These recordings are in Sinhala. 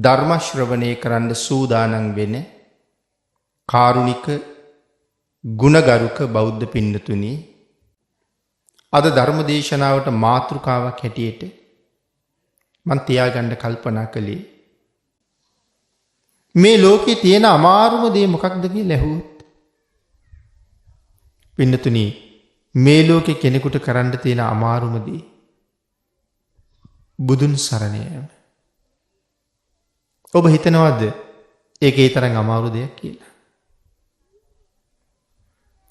ධර්ම ශ්‍රවණය කරන්න සූදානම් වෙන කාරුණික ගුණගරුක බෞද්ධ පින්නතුනි, අද ධර්ම දේශනාවට මාතෘකාවක් හැටියට මම තියාගන්න කල්පනා කළේ මේ ලෝකේ තියෙන අමාරුම දේ මොකක්ද කියලා ඇහුවොත්, පින්නතුනි, මේ ලෝකේ කෙනෙකුට කරන්න තියෙන අමාරුම දේ බුදුන් සරණ යාම. ඔබ හිතනවද ඒක ඒ තරම් අමාරු දෙයක් කියලා?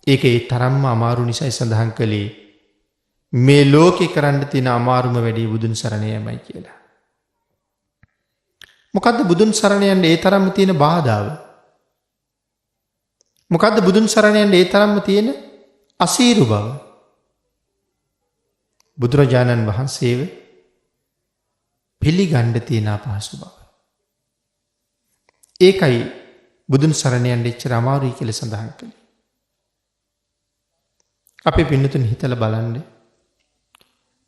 ඒක ඒ තරම්ම අමාරු නිසායි සඳහන් කළේ මේ ලෝකේ කරන්න තියෙන අමාරුම වැඩේ බුදුන් සරණ යාමයි කියලා. මොකද්ද බුදුන් සරණ යන්න ඒ තරම්ම තියෙන බාධාව? මොකද්ද බුදුන් සරණ යන්න ඒ තරම්ම තියෙන අසීරු බව? බුදුරජාණන් වහන්සේව පිළිගන්න තියෙන අපහසු බව. ඒකයි බුදුන් සරණ යන්න එච්චර අමාරුයි කියලා සඳහන් කළේ. අපේ පින්නතුන් හිතලා බලන්න,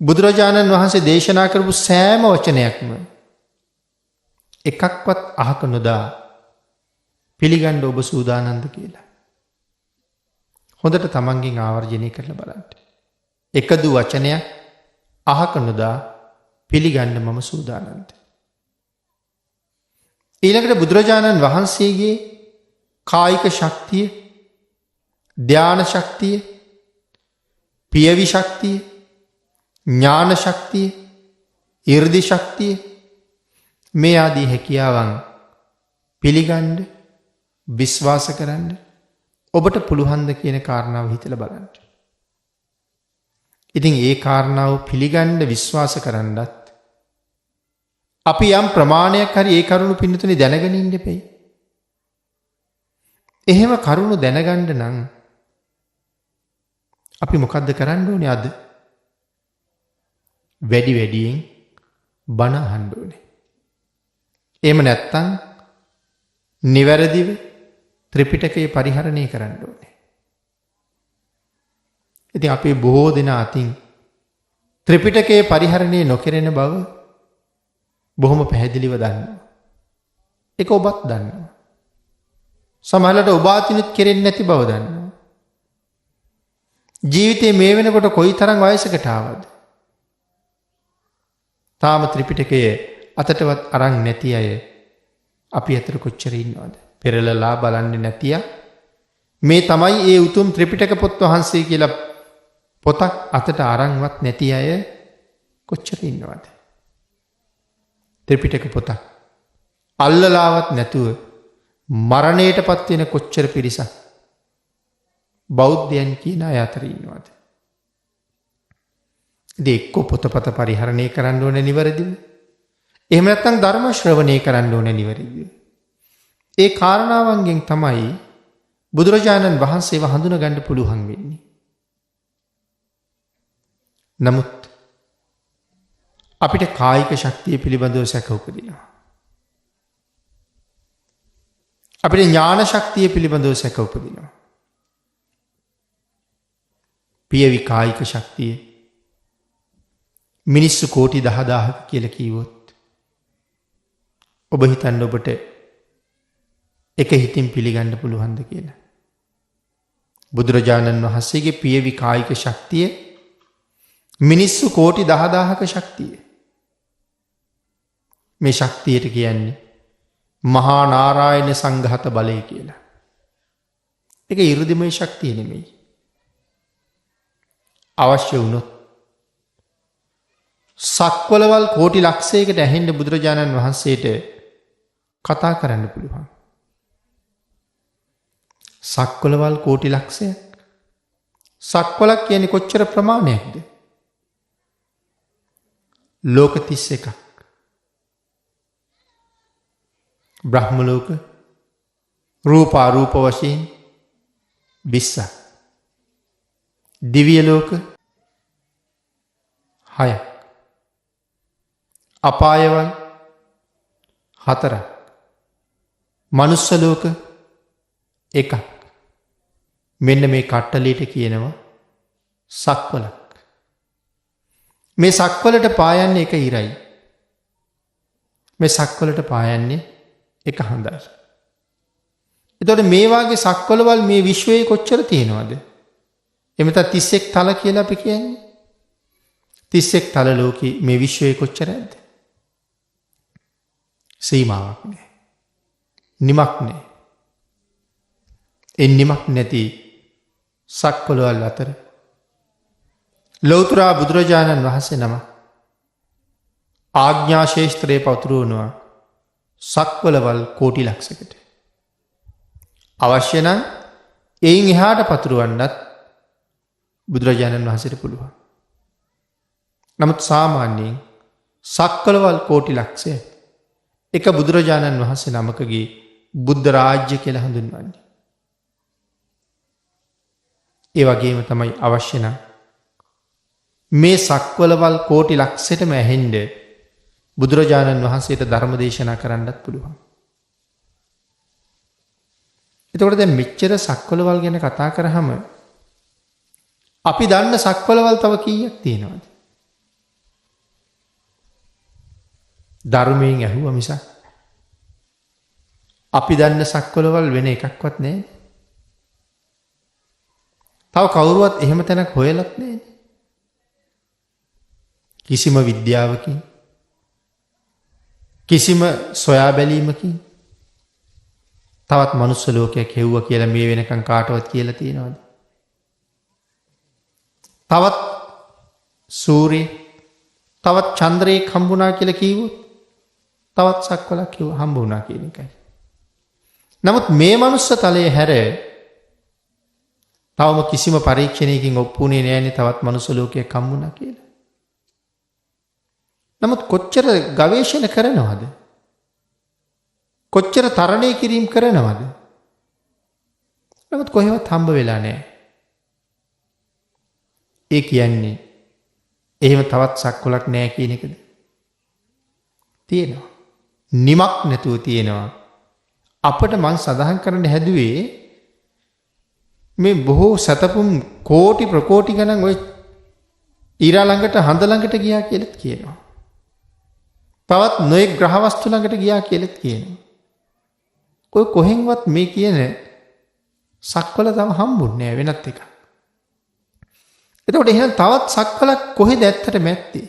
බුදුරජාණන් වහන්සේ දේශනා කරපු සෑම වචනයක්ම එකක්වත් අහක නොදා පිළිගන්න ඔබ සූදානම්ද කියලා හොඳට තමන්ගෙන් ආවර්ජනය කරලා බලන්න. එකදු වචනයක් අහක නොදා පිළිගන්න මම සූදානම්ද? ඊළඟට බුදුරජාණන් වහන්සේගේ කායික ශක්තිය, ධාන ශක්තිය, පියවි ශක්තිය, ඥාන ශක්තිය, 이르දි ශක්තිය, මේ ආදී හැකියාවන් පිළිගන්න, විශ්වාස කරන්න ඔබට පුළුවන්ද කියන කාරණාව හිතලා බලන්න. ඉතින් ඒ කාරණාව පිළිගන්න, විශ්වාස කරන්නත් අපි යම් ප්‍රමාණයක් හරි ඒ කරුණු පින්නතුනේ දැනගෙන ඉන්න එපෙයි. එහෙම කරුණු දැනගන්න නම් අපි මොකද්ද කරන්න ඕනේ අද? වැඩි වැඩියෙන් බණ අහන්න ඕනේ. එහෙම නැත්නම් නිවැරදිව ත්‍රිපිටකය පරිහරණය කරන්න ඕනේ. ඉතින් අපේ බොහෝ දෙනා අතින් ත්‍රිපිටකය පරිහරණය නොකරන බව බොහොම පැහැදිලිව දන්නවා. ඒක ඔබත් දන්නවා. සමහරවිට ඔබ අතිනුත් කෙරෙන්නේ නැති බව දන්නවා. ජීවිතේ මේ වෙනකොට කොයිතරම් වයසකට ආවද? තාම ත්‍රිපිටකය අතටවත් අරන් නැති අය අපි අතර කොච්චර ඉන්නවද? පෙරලලා බලන්නේ නැතිය මේ තමයි ඒ උතුම් ත්‍රිපිටක පොත් වහන්සේ කියලා පොතක් අතට අරන්වත් නැති අය කොච්චර ඉන්නවද? ත්‍රිපිටක පොතක් අල්ලලාවත් නැතුව මරණයටපත් වෙන කොච්චර පිරිසක් බෞද්ධයන් කියන අය අතර ඉන්නවද? ඉතින් එක්ක පොතපත පරිහරණය කරන්න ඕනේ නිවැරදිව. එහෙම නැත්නම් ධර්ම ශ්‍රවණය කරන්න ඕනේ නිවැරදිව. ඒ කාරණාවන්ගෙන් තමයි බුදුරජාණන් වහන්සේව හඳුනගන්න පුළුවන් වෙන්නේ. නමුත් අපිට කායික ශක්තිය පිළිබඳව සැක උපදිනවා. අපිට ඥාන ශක්තිය පිළිබඳව සැක උපදිනවා. පියවි කායික ශක්තිය මිනිස්සු කෝටි 10000ක් කියලා කිව්වොත් ඔබ හිතන්න ඔබට එක හිතින් පිළිගන්න පුළුවන්ද කියලා? බුදුරජාණන් වහන්සේගේ පියවි කායික ශක්තිය මිනිස්සු කෝටි 10000ක ශක්තිය. මේ ශක්තියට කියන්නේ මහා නාරායන සංඝාත බලය කියලා. ඒක 이르දිමය ශක්තිය නෙමෙයි. අවශ්‍ය වුණොත් සක්වලවල් කෝටි ලක්ෂයකට ඇහෙන්න බුදුරජාණන් වහන්සේට කතා කරන්න පුළුවන්. සක්වලවල් කෝටි ලක්ෂයක්. සක්වලක් කියන්නේ කොච්චර ප්‍රමාණයක්ද? ලෝක 31ක්. බ්‍රහ්ම ලෝක රූප අරූප වශයෙන් 20ක්. දිව්‍ය ලෝක 6ක්. අපායවල 4ක්. මනුස්ස ලෝක 1ක්. මෙන්න මේ කට්ටලයට කියනවා සක්වලක්. මේ සක්වලට පායන්නේ එක ඉරයි. මේ සක්වලට පායන්නේ එක හඳයි. එතකොට මේ වාගේ සක්වලවල් මේ විශ්වයේ කොච්චර තියෙනවද? එමෙත 31 තල කියලා අපි කියන්නේ. 31 තල ලෝකේ මේ විශ්වයේ කොච්චරද? සීමාවක් නැහැ. නිමක් නැහැ. නිමක් නැති සක්වලවල් අතර ලෞතර බුදුරජාණන් වහන්සේ නම ආඥා ශේෂ්ත්‍රයේ පතුරවනවා සක්වලවල් කෝටි ලක්ෂයකට. අවශ්‍ය නම් එයින් එහාට පතුරවන්නත් බුදුරජාණන් වහන්සේට පුළුවන්. නමුත් සාමාන්‍යයෙන් සක්වලවල් කෝටි ලක්ෂය එක බුදුරජාණන් වහන්සේ නමකගේ බුද්ධ රාජ්‍ය කියලා හඳුන්වන්නේ. ඒ වගේම තමයි අවශ්‍ය නම් මේ සක්වලවල් කෝටි ලක්ෂයටම ඇහෙන්න බුදුරජාණන් වහන්සේට ධර්ම දේශනා කරන්නත් පුළුවන්. එතකොට දැන් මෙච්චර සක්වලවල් ගැන කතා කරාම අපි දන්න සක්වලවල් තව කීයක් තියෙනවද? ධර්මයෙන් ඇහුවා මිසක් අපි දන්න සක්වලවල් වෙන එකක්වත් නැහැ. තව කවුරුවත් එහෙම තැනක් හොයලත් නැහැ. කිසිම විද්‍යාවකින් කිසිම සොයා බැලීමකින් තවත් මනුස්ස ලෝකයක් හෙව්වා කියලා මේ වෙනකන් කාටවත් කියලා තියෙනවද? තවත් සූර්යය තවත් චන්ද්‍රයෙක් හම්බුණා කියලා කිව්වොත් තවත් සක්වලක් හම්බුණා කියන එකයි. නමුත් මේ මනුස්ස තලයේ හැර තවම කිසිම පරීක්ෂණයකින් ඔප්පුුණේ නෑනේ තවත් මනුස්ස ලෝකයක් හම්බුණා කියලා. නමුත් කොච්චර ගවේෂණ කරනවද? කොච්චර තරණය කිරීම කරනවද? නමුත් කොහෙවත් හම්බ වෙලා නැහැ. ඒ කියන්නේ එහෙම තවත් සක්වලක් නැහැ කියන එකද? තියෙනවා. නිමක් නැතුව තියෙනවා. අපිට මං සඳහන් කරන්න හැදුවේ මේ බොහෝ සතපුම් කෝටි ප්‍රකෝටි ගණන් ඔය ඊරා ළඟට හඳ ළඟට ගියා කියලාත් කියනවා. තවත් නොයෙක් ග්‍රහ වස්තු ළඟට ගියා කියලාත් කියනවා. ඔය කොහෙන්වත් මේ කියන සක්වල තව හම්බුන්නේ නැහැ වෙනත් එකක්. එතකොට එහෙනම් තවත් සක්වලක් කොහෙද ඇත්තට මැත්තේ?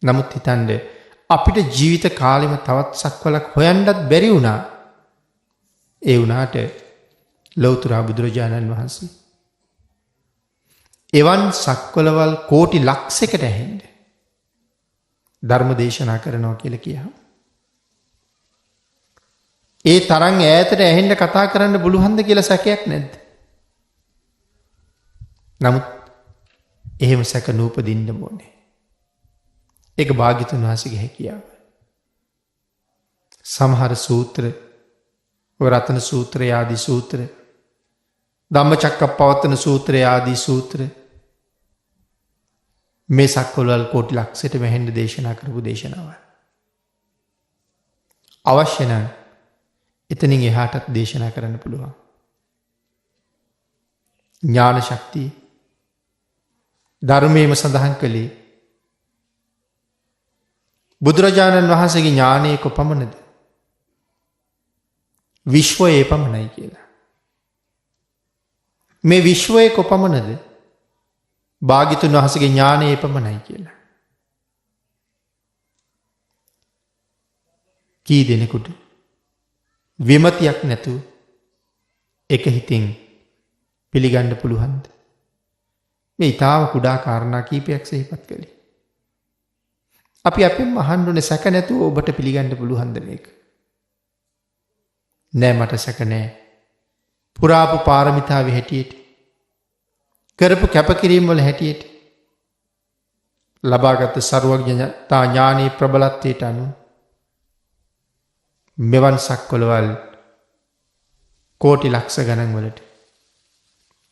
නමුත් හිතන්න අපිට ජීවිත කාලෙම තවත් සක්වලක් හොයන්නත් බැරි වුණා. ඒ වුණාට ලෞතර බුදුරජාණන් වහන්සේ එවන් සක්වලවල් කෝටි ලක්ෂයකට ඇහෙන්න ධර්ම දේශනා කරනවා කියලා කියහම ඒ තරම් ඈතට ඇහෙන්න කතා කරන්න පුළුවන්ද කියලා සැකයක් නැද්ද? නමුත් එහෙම සැක නූපදින්න ඕනේ. ඒක භාග්‍යතුන් වහන්සේගේ හැකියාව. සමහර සූත්‍ර රතන සූත්‍රය ආදී සූත්‍ර ධම්මචක්කප්පවත්තන සූත්‍රය ආදී සූත්‍ර මේ සක්වලවල් කෝටි ලක්ෂයට වැහෙන්න දේශනා කරපු දේශනාව. අවශ්‍ය නම් එතනින් එහාටත් දේශනා කරන්න පුළුවන්. ඥාන ශක්තිය ධර්මයේම සඳහන් කළේ බුදුරජාණන් වහන්සේගේ ඥානයේ කොපමණද? විශ්වයේ පමණයි කියලා. මේ විශ්වයේ කොපමණද? භාග්‍යතුන් වහන්සේගේ ඥානයේ පමණයි කියලා. කී දෙනෙකුට විමතියක් නැතුව එක හිතින් පිළිගන්න පුළුවන්ද? මේ ඊටාව කුඩා කාරණා කීපයක් සිහිපත් කළේ. අපි අපෙන් අහන්න ඕනේ සැක නැතුව ඔබට පිළිගන්න පුළුවන්ද මේක? නෑ මට සැක නෑ. පුරාපු පාරමිතාවේ හැටියට කරපු කැපකිරීම වල හැටියට ලබාගත් සර්වඥතා ඥානී ප්‍රබලත්වයට අනුව මෙවන් සක්වලවල් කෝටි ලක්ෂ ගණන් වලට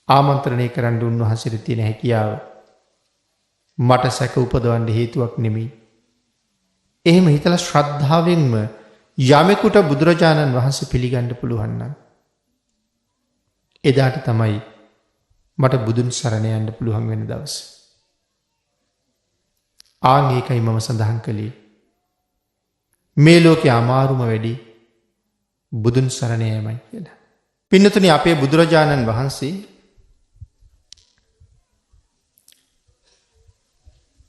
ආමන්ත්‍රණය කරන්න උන්වහන්සේට තියෙන හැකියාව මට සැක උපදවන්න හේතුවක් නෙමෙයි. එහෙම හිතලා ශ්‍රද්ධාවෙන්ම යමෙකුට බුදුරජාණන් වහන්සේ පිළිගන්න පුළුවන් නම් එදාට තමයි මට බුදුන් සරණ යන්න පුළුවන් වෙන දවස. ආන් ඒකයි මම සඳහන් කළේ මේ ලෝකේ අමාරුම වැඩි බුදුන් සරණ යෑමයි කියලා. පින්නතුනි අපේ බුදුරජාණන් වහන්සේ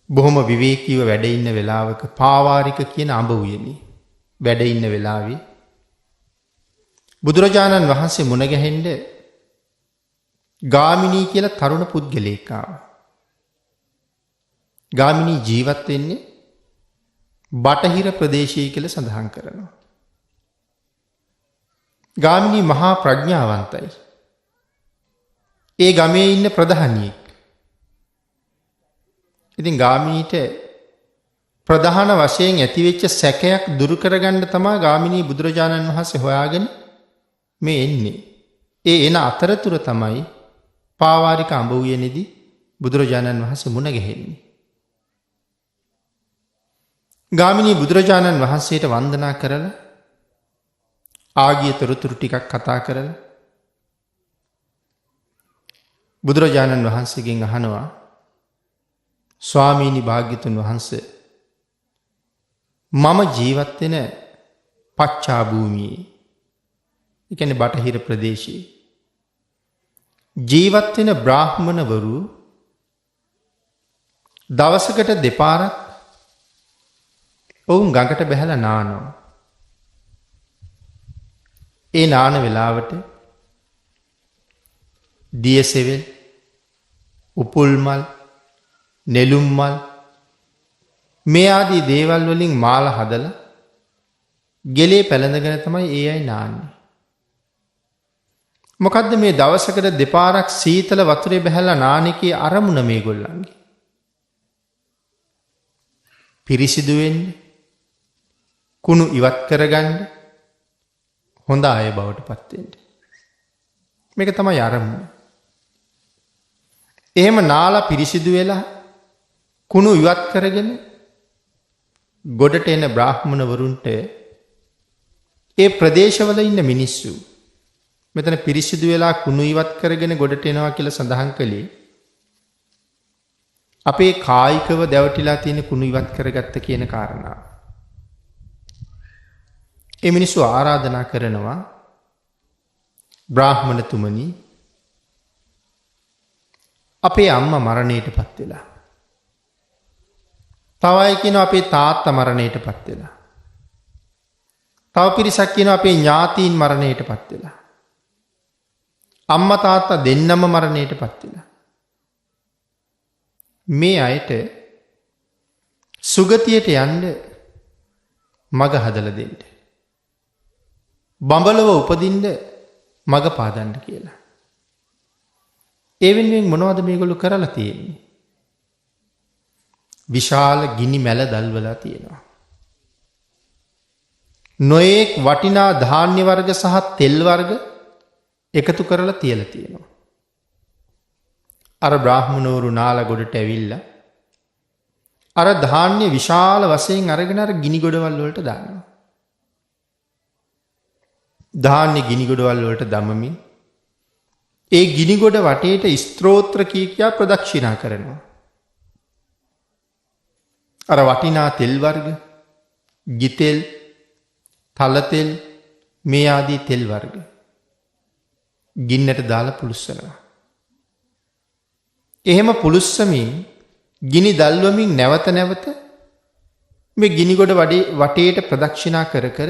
බොහොම විවේකීව වැඩ ඉන්න වෙලාවක පාවාරික කියන අඹ උයනේ වැඩ ඉන්න වෙලාවේ බුදුරජාණන් වහන්සේ මුණ ගැහෙන්න ගාමිණී කියලා තරුණ පුද්ගලයෙක් ආවා. ගාමිණී ජීවත් වෙන්නේ බටහිර ප්‍රදේශයේ කියලා සඳහන් කරනවා. ගාමිණී මහා ප්‍රඥාවන්තයි. ඒ ගමේ ඉන්න ප්‍රධානියෙක්. ඉතින් ගාමිණීට ප්‍රධාන වශයෙන් ඇතිවෙච්ච සැකයක් දුරු කරගන්න තමයි ගාමිණී බුදුරජාණන් වහන්සේ හොයාගෙන මේ එන්නේ. ඒ එන අතරතුර තමයි පාවාරික අඹ උයනේදී බුදුරජාණන් වහන්සේ මුණ ගැහෙන්නේ. ගාමිණී බුදුරජාණන් වහන්සේට වන්දනා කරලා ආගිය තොරතුරු ටිකක් කතා කරලා බුදුරජාණන් වහන්සේගෙන් අහනවා ස්වාමීනි භාග්‍යතුන් වහන්සේ මම ජීවත් වෙන පච්චා භූමියේ ඒ කියන්නේ බටහිර ප්‍රදේශයේ ජීවත් වෙන බ්‍රාහ්මණවරු දවසකට දෙපාරක් ඔවුන් ගඟට බැහැලා නානවා. ඒ නාන වෙලාවට දියසෙවල් උපුල් මල් නෙළුම් මල් මේ ආදී දේවල් වලින් මාල හදලා ගෙලේ පැලඳගෙන තමයි ඒ අය නාන්නේ. මොකද්ද මේ දවසකට දෙපාරක් සීතල වතුරේ බැහැලා නාන එකේ අරමුණ මේගොල්ලන්ගේ? පිරිසිදු වෙන්න, කුණු ඉවත් කරගන්න, හොඳ අය බවට පත් වෙන්න. මේක තමයි අරමුණ. එහෙම නාලා පිරිසිදු වෙලා කුණු ඉවත් කරගෙන ගොඩට එන බ්‍රාහ්මණවරුන්ට ඒ ප්‍රදේශවල ඉන්න මිනිස්සු මෙතන පිරිසිදු වෙලා කුණු ඉවත් කරගෙන ගොඩට එනවා කියලා සඳහන් කළේ අපේ කායිකව දැවටිලා තියෙන කුණු ඉවත් කරගත්ත කියන කාරණාව. ඒ මිනිස්සු ආරාධනා කරනවා බ්‍රාහ්මණතුමනි අපේ අම්මා මරණයටපත් වෙලා. තව අය කියනවා අපේ තාත්තා මරණයටපත් වෙලා. තව පිරිසක් කියනවා අපේ ඥාතීන් මරණයටපත් වෙලා. අම්මා තාත්තා දෙන්නම මරණයටපත් වෙලා. මේ අයට සුගතියට යන්න මඟ හදලා දෙන්න. බඹලව උපදින්න මඟ පාදන්න කියලා. ඒ වෙනුවෙන් මොනවද මේගොල්ලෝ කරලා තියෙන්නේ? විශාල ගිනි මැල දල්වලා තියෙනවා. නොයෙක් වටිනා ධාන්‍ය වර්ග සහ තෙල් වර්ග එකතු කරලා තියලා තියෙනවා. අර බ්‍රාහ්මණවරු නාලා ගොඩට ඇවිල්ලා අර ධාන්‍ය විශාල වශයෙන් අරගෙන අර ගිනි ගොඩවල් වලට දානවා. ධාන්‍ය ගිනි ගොඩවල් වලට දමමින් ඒ ගිනි ගොඩ වටේට ස්තෝත්‍ර කීකියා ප්‍රදක්ෂිනා කරනවා. අර වටිනා තෙල් වර්ග, ගිතෙල්, තලතෙල් මේ ආදී තෙල් වර්ග ගින්නට දාලා පුලුස්සනවා. එහෙම පුලුස්සමින් ගිනි දල්වමින් නැවත නැවත මේ ගිනි ගොඩ වටේට ප්‍රදක්ෂිනා කර කර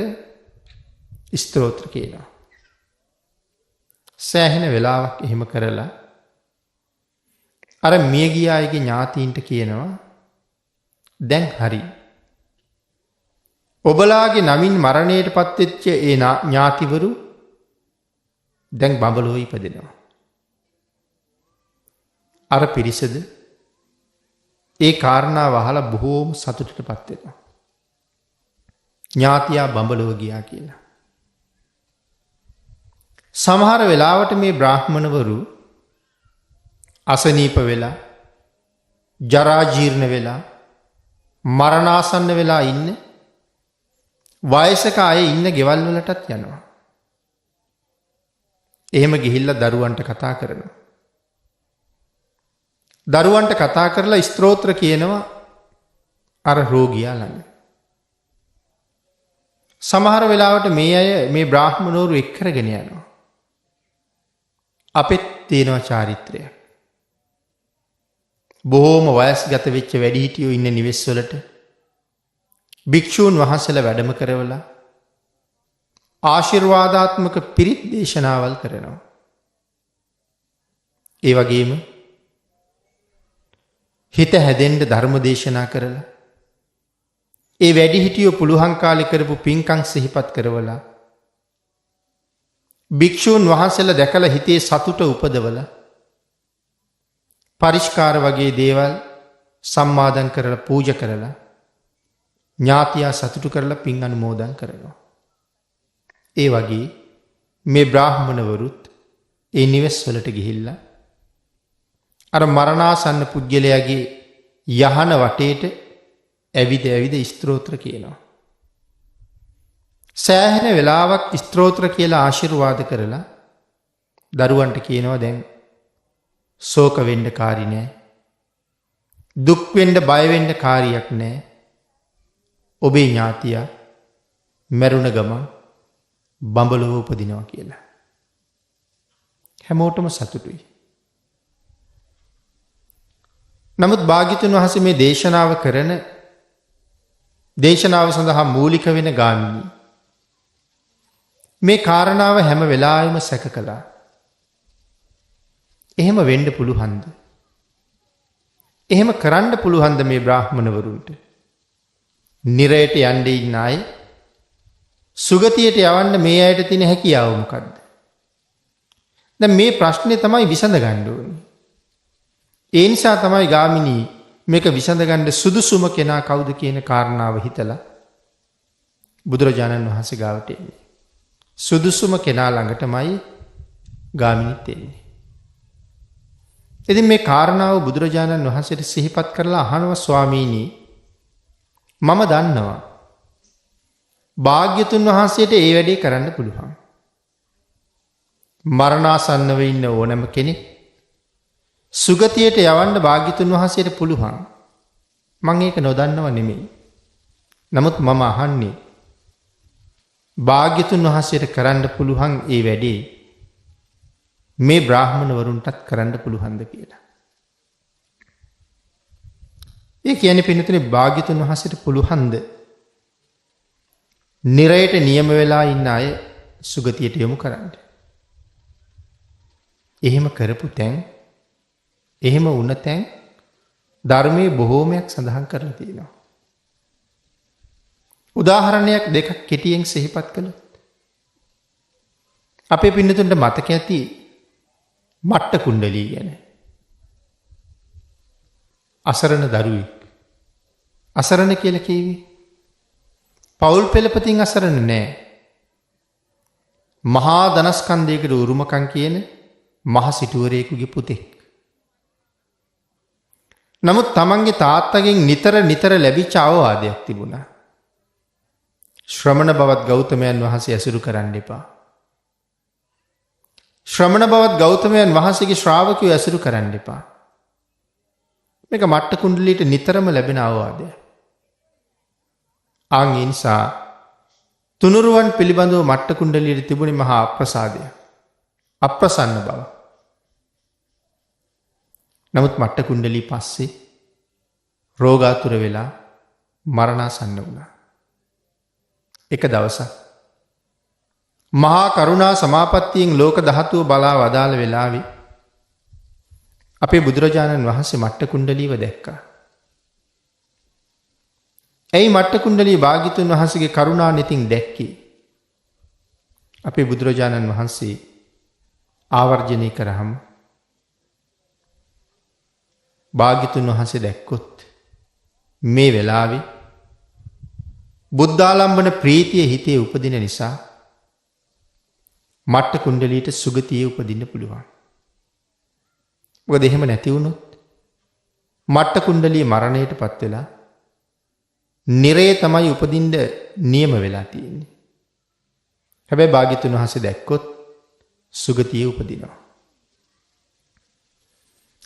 ස්තෝත්‍ර කියනවා. සෑහෙන වෙලාවක් එහෙම කරලා අර මිය ගිය අයගේ ඥාතීන්ට කියනවා දැන් හරි. ඔබලාගේ නමින් මරණයට පත්වෙච්ච ඒ ඥාතිවරු දැන් බඹලෝ ඉපදෙනවා. අර පිරිසද ඒ කාරණාව අහලා බොහෝම සතුටට පත් වෙනවා. ඥාතියා බඹලව ගියා කියලා. සමහර වෙලාවට මේ බ්‍රාහ්මණවරු අසනීප වෙලා, ජරා ජීර්ණ වෙලා, මරණාසන්න වෙලා ඉන්න වයසක අය ඉන්න ගෙවල් වලටත් යනවා. එහෙම ගිහිල්ලා දරුවන්ට කතා කරනවා. දරුවන්ට කතා කරලා ස්තෝත්‍ර කියනවා අර රෝගියා ළඟ. සමහර වෙලාවට මේ අය මේ බ්‍රාහ්මණවරු එක් කරගෙන යනවා. අපෙත් තියෙනවා චාරිත්‍රයක්. බොහෝම වයස්ගත වෙච්ච වැඩිහිටියෝ ඉන්න නිවෙස්වලට භික්ෂූන් වහන්සේලා වැඩම කරවලා ආශිර්වාදාත්මක පිරිත් දේශනාවල් කරනවා. ඒ වගේම හිත හැදෙන්න ධර්ම දේශනා කරලා ඒ වැඩිහිටියෝ පුළුවන් කාලේ කරපු පින්කම් සිහිපත් කරවලා භික්ෂූන් වහන්සේලා දැකලා හිතේ සතුට උපදවලා පරිස්කාර වගේ දේවල් සම්මාදන් කරලා පූජා කරලා ඥාතියා සතුටු කරලා පින් අනුමෝදන් කරනවා. ඒ වගේ මේ බ්‍රාහ්මණවරුත් ඒ නිවෙස් වලට ගිහිල්ලා අර මරණාසන්න පුද්ගලයාගේ යහන වටේට ඇවිද ඇවිද ස්තෝත්‍ර කියනවා. සෑහෙන වෙලාවක් ස්තෝත්‍ර කියලා ආශිර්වාද කරලා දරුවන්ට කියනවා දැන් ශෝක වෙන්න කාරි නෑ. දුක් වෙන්න බය වෙන්න කාරියක් නෑ. ඔබේ ඥාතියා මරුණ ගමන් බඹලොව උපදිනවා කියලා. හැමෝටම සතුටුයි. නමුත් භාග්‍යවතුන් වහන්සේ මේ දේශනාව සඳහා මූලික වෙන ගාමිණී මේ කාරණාව හැම වෙලාවෙම සැක කළා. එහෙම වෙන්න පුළුවන්ද? එහෙම කරන්න පුළුවන්ද මේ බ්‍රාහ්මණවරුන්ට? නිරයට යන්න ඉන්න අය සුගතියට යවන්න මේ අයට තියෙන හැකියාව මොකද්ද? දැන් මේ ප්‍රශ්නේ තමයි විසඳ ගන්න ඕනේ. ඒ නිසා තමයි ගාමිණී මේක විසඳ ගන්න සුදුසුම කෙනා කවුද කියන කාරණාව හිතලා බුදුරජාණන් වහන්සේ ගාවට එන්නේ. සුදුසුම කෙනා ළඟටමයි ගාමිණීත් එන්නේ. ඉතින් මේ කාරණාව බුදුරජාණන් වහන්සේට සිහිපත් කරලා අහනවා ස්වාමීනි මම දන්නවා භාග්‍යතුන් වහන්සේට ඒ වැඩේ කරන්න පුළුවන්. මරණාසන්නව ඉන්න ඕනම කෙනෙක් සුගතියට යවන්න භාග්‍යතුන් වහන්සේට පුළුවන්. මම ඒක නොදන්නව නෙමෙයි. නමුත් මම අහන්නේ භාග්‍යතුන් වහන්සේට කරන්න පුළුවන් ඒ වැඩේ මේ බ්‍රාහ්මණවරුන්ටත් කරන්න පුළුවන්ද කියලා. ඒ කියන්නේ පින්නතුනේ භාග්‍යතුන් වහන්සේට පුළුවන්ද නිරයට නියම වෙලා ඉන්න අය සුගතියට යොමු කරන්න? එහෙම කරපු තැන් එහෙම වුණ තැන් ධර්මයේ බොහෝමයක් සඳහන් කරලා තියෙනවා. උදාහරණයක් දෙකක් කෙටියෙන් සිහිපත් කළොත් අපේ පින්නතුන්ට මතක ඇති මට්ට කුණ්ඩලී ගැන. අසරණ දරුවෙක්. අසරණ කියලා කිව්වේ පෞල් පෙළපතින් අසරණ නෑ. මහා ධනස්කන්ධයකට උරුමකම් කියන මහ සිටුවරයෙකුගේ පුතෙක්. නමුත් තමන්ගේ තාත්තගෙන් නිතර ලැබිච්ච අවවාදයක් තිබුණා. ශ්‍රමණ බවත් ගෞතමයන් වහන්සේ ඇසුරු කරන්න එපා. ශ්‍රමණ බවත් ගෞතමයන් වහන්සේගේ ශ්‍රාවකයෝ ඇසුරු කරන්න එපා. මේක මට්ට කුණ්ඩලීට නිතරම ලැබෙන අවවාදයක්. ඒ නිසා තුනුරුවන් පිළිබඳව මට්ට කුණ්ඩලීට තිබුණේ මහා අප්‍රසාදය. අප්‍රසන්න බව. නමුත් මට්ට කුණ්ඩලී පස්සේ රෝගාතුර වෙලා මරණාසන්න වුණා. එක දවසක් මහා කරුණා සමාපත්තියෙන් ලෝක ධාතුව බලා වදාළ වෙලාවේ අපේ බුදුරජාණන් වහන්සේ මට්ට කුණ්ඩලීව දැක්කා. ඇයි මට්ට කුණ්ඩලී භාග්‍යතුන් වහන්සේගේ කරුණා නෙතින් දැක්කේ? අපේ බුදුරජාණන් වහන්සේ ආවර්ජනය කරාම භාග්‍යතුන් වහන්සේ දැක්කොත් මේ වෙලාවේ බුද්ධාලම්බන ප්‍රීතිය හිතේ උපදින නිසා මට්ට කුණ්ඩලීට සුගතියේ උපදින්න පුළුවන්. මොකද එහෙම නැති වුණොත් මට්ට කුණ්ඩලී මරණයට පත් වෙලා නිරේ තමයි උපදින්න නියම වෙලා තියෙන්නේ. හැබැයි භාග්‍යතුන් වහන්සේ දැක්කොත් සුගතියේ උපදිනවා.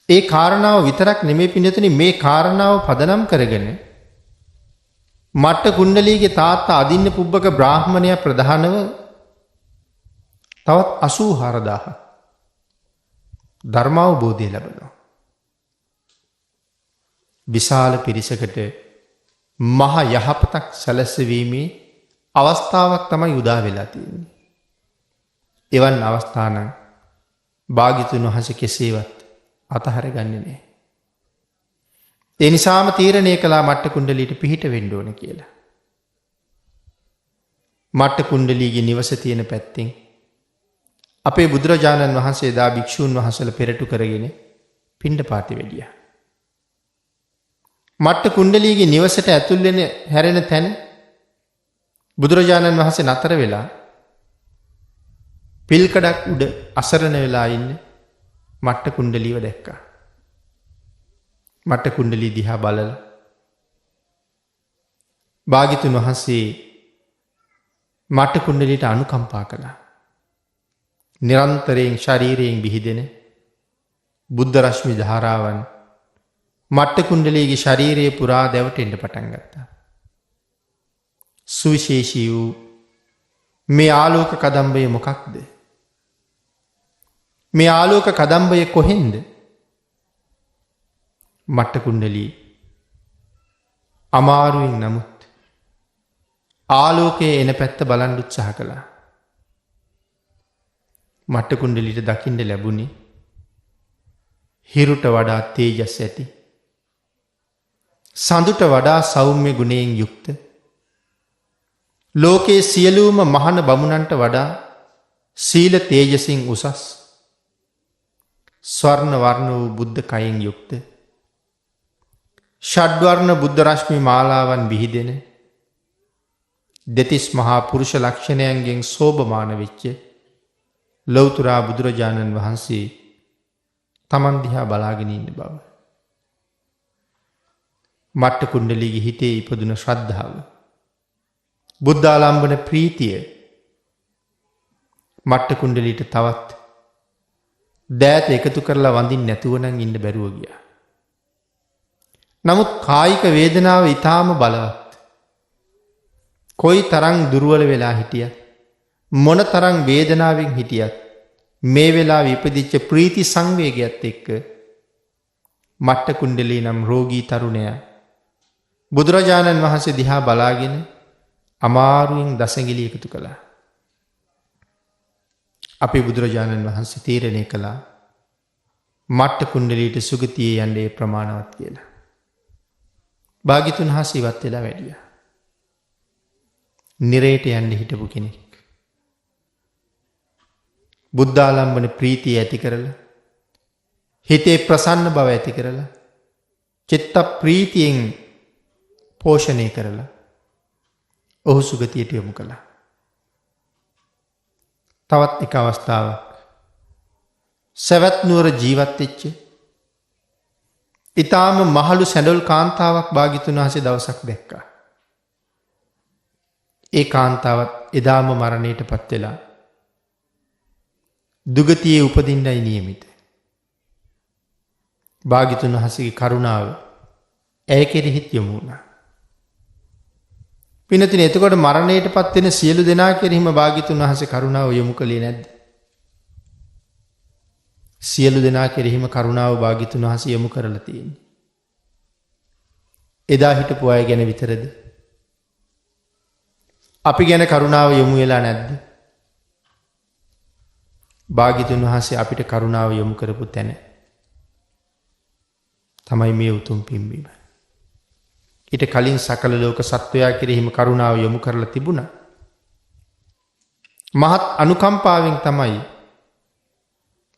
ඒ කාරණාව විතරක් නෙමෙයි පින්නතුනි, මේ කාරණාව පදනම් කරගෙන මට්ට කුණ්ඩලීගේ තාත්තා අදින්න පුබ්බක බ්‍රාහ්මණයා ප්‍රධානව තවත් 84000ක් ධර්මාවබෝධය ලැබෙනවා. විශාල පිරිසකට මහ යහපතක් සැලසවීමේ අවස්ථාවක් තමයි උදා වෙලා තියෙන්නේ. එවන් අවස්ථානම් භාග්‍යතුන් වහන්සේ කෙසේවත් අතහර ගන්නේ නැහැ. ඒ නිසාම තීරණය කළා මට්ට කුණ්ඩලීට පිහිට වෙන්න ඕන කියලා. මට්ට කුණ්ඩලීගේ නිවස තියෙන පැත්තෙන් අපේ බුදුරජාණන් වහන්සේ දා භික්ෂූන් වහන්සේලා පෙරටු කරගෙන පිණ්ඩපාතේ වැඩියා. මට්ට කුණ්ඩලීගේ නිවසට ඇතුල් වෙන හැරෙන තැන බුදුරජාණන් වහන්සේ නතර වෙලා පිල්කඩක් උඩ අසරණ වෙලා ඉන්න මට්ට කුණ්ඩලීව දැක්කා. මට්ට කුණ්ඩලී දිහා බලලා භාග්‍යතුන් වහන්සේ මට්ට කුණ්ඩලීට අනුකම්පා කළා. නිරන්තරයෙන් ශරීරයෙන් විහිදෙන බුද්ධ රශ්මි ධාරාවන් මට්ට කුණ්ඩලීගේ ශරීරයේ පුරා දැවටෙන්න පටන් ගත්තා. සුවිශේෂී වූ මේ ආලෝක කදම්බය මොකක්ද? මේ ආලෝක කදම්බය කොහෙන්ද? මට්ට කුණ්ඩලී අමාරුවෙන් නමුත් ආලෝකයේ එන පැත්ත බලන් උත්සාහ කළා. මට්ට කුණ්ඩලීට දකින්න ලැබුණේ හිරුට වඩා තේජස් ඇති, සඳුට වඩා සෞම්‍ය ගුණයෙන් යුක්ත, ලෝකයේ සියලුම මහාන බමුණන්ට වඩා සීල තේජසින් උසස්, ස්වර්ණ වර්ණ වූ බුද්ධ කයෙන් යුක්ත, ෂඩ්වර්ණ බුද්ධ රශ්මි මාලාවන් විහිදෙන, දෙතිස් මහා පුරුෂ ලක්ෂණයන්ගෙන් සෝභමාන වෙච්ච ලෞතුරා බුදුරජාණන් වහන්සේ තමන් දිහා බලාගෙන ඉන්න බව. මට්ට කුණ්ඩලීගේ හිතේ ඉපදුන ශ්‍රද්ධාව, බුද්ධාලම්බන ප්‍රීතිය මට්ට කුණ්ඩලීට තවත් දෑත එකතු කරලා වඳින්න නැතුව නම් ඉන්න බැරුව ගියා. නමුත් කායික වේදනාව ඊටාම බලවත්. කොයි තරම් දුර්වල වෙලා හිටියත්, මොන තරම් වේදනාවෙන් හිටියත් මේ වෙලාවේ ඉපදිච්ච ප්‍රීති සංවේගයත් එක්ක මට්ට කුණ්ඩලී නම් රෝගී තරුණයා බුදුරජාණන් වහන්සේ දිහා බලාගෙන අමාරුවෙන් දසඟිලි එකතු කළා. අපේ බුදුරජාණන් වහන්සේ තීරණය කළා මට්ට කුණ්ඩලීට සුගතියේ යන්නේ ප්‍රමාණවත් කියලා. භාග්‍යතුන් වහන්සේ ඉවත් වෙලා වැඩියා. නිරේට යන්න හිටපු කෙනෙක් බුද්ධාලම්බන ප්‍රීතිය ඇති කරලා, හිතේ ප්‍රසන්න බව ඇති කරලා, චිත්ත ප්‍රීතියෙන් පෝෂණය කරලා ඔහු සුගතියට යොමු කළා. තවත් එක අවස්ථාවක් සවැත් නුවර ජීවත් වෙච්ච ඊටාම මහලු සැඬොල් කාන්තාවක් භාග්‍යතුන් වහන්සේ දවසක් දැක්කා. ඒ කාන්තාවත් එදාම මරණයට පත් වෙලා දුගතියේ උපදින්නයි නියමිත. භාග්‍යතුන් වහන්සේගේ කරුණාව ඇය කෙරෙහිත් යොමු වුණා. පිනතින එතකොට මරණයට පත් වෙන සියලු දෙනා කෙරෙහිම භාග්‍යතුන් වහන්සේ කරුණාව යොමු කළේ නැද්ද? සියලු දෙනා කෙරෙහිම කරුණාව භාග්‍යතුන් වහන්සේ යොමු කරලා තියෙන්නේ. එදා හිටපු අය ගැන විතරද? අපි ගැන කරුණාව යොමු වෙලා නැද්ද? භාග්‍යතුන් වහන්සේ අපිට කරුණාව යොමු කරපු තැන තමයි මේ උතුම් පින්බීම. ඊට කලින් සකල ලෝක සත්වයා කෙරෙහිම කරුණාව යොමු කරලා තිබුණා. මහත් අනුකම්පාවෙන් තමයි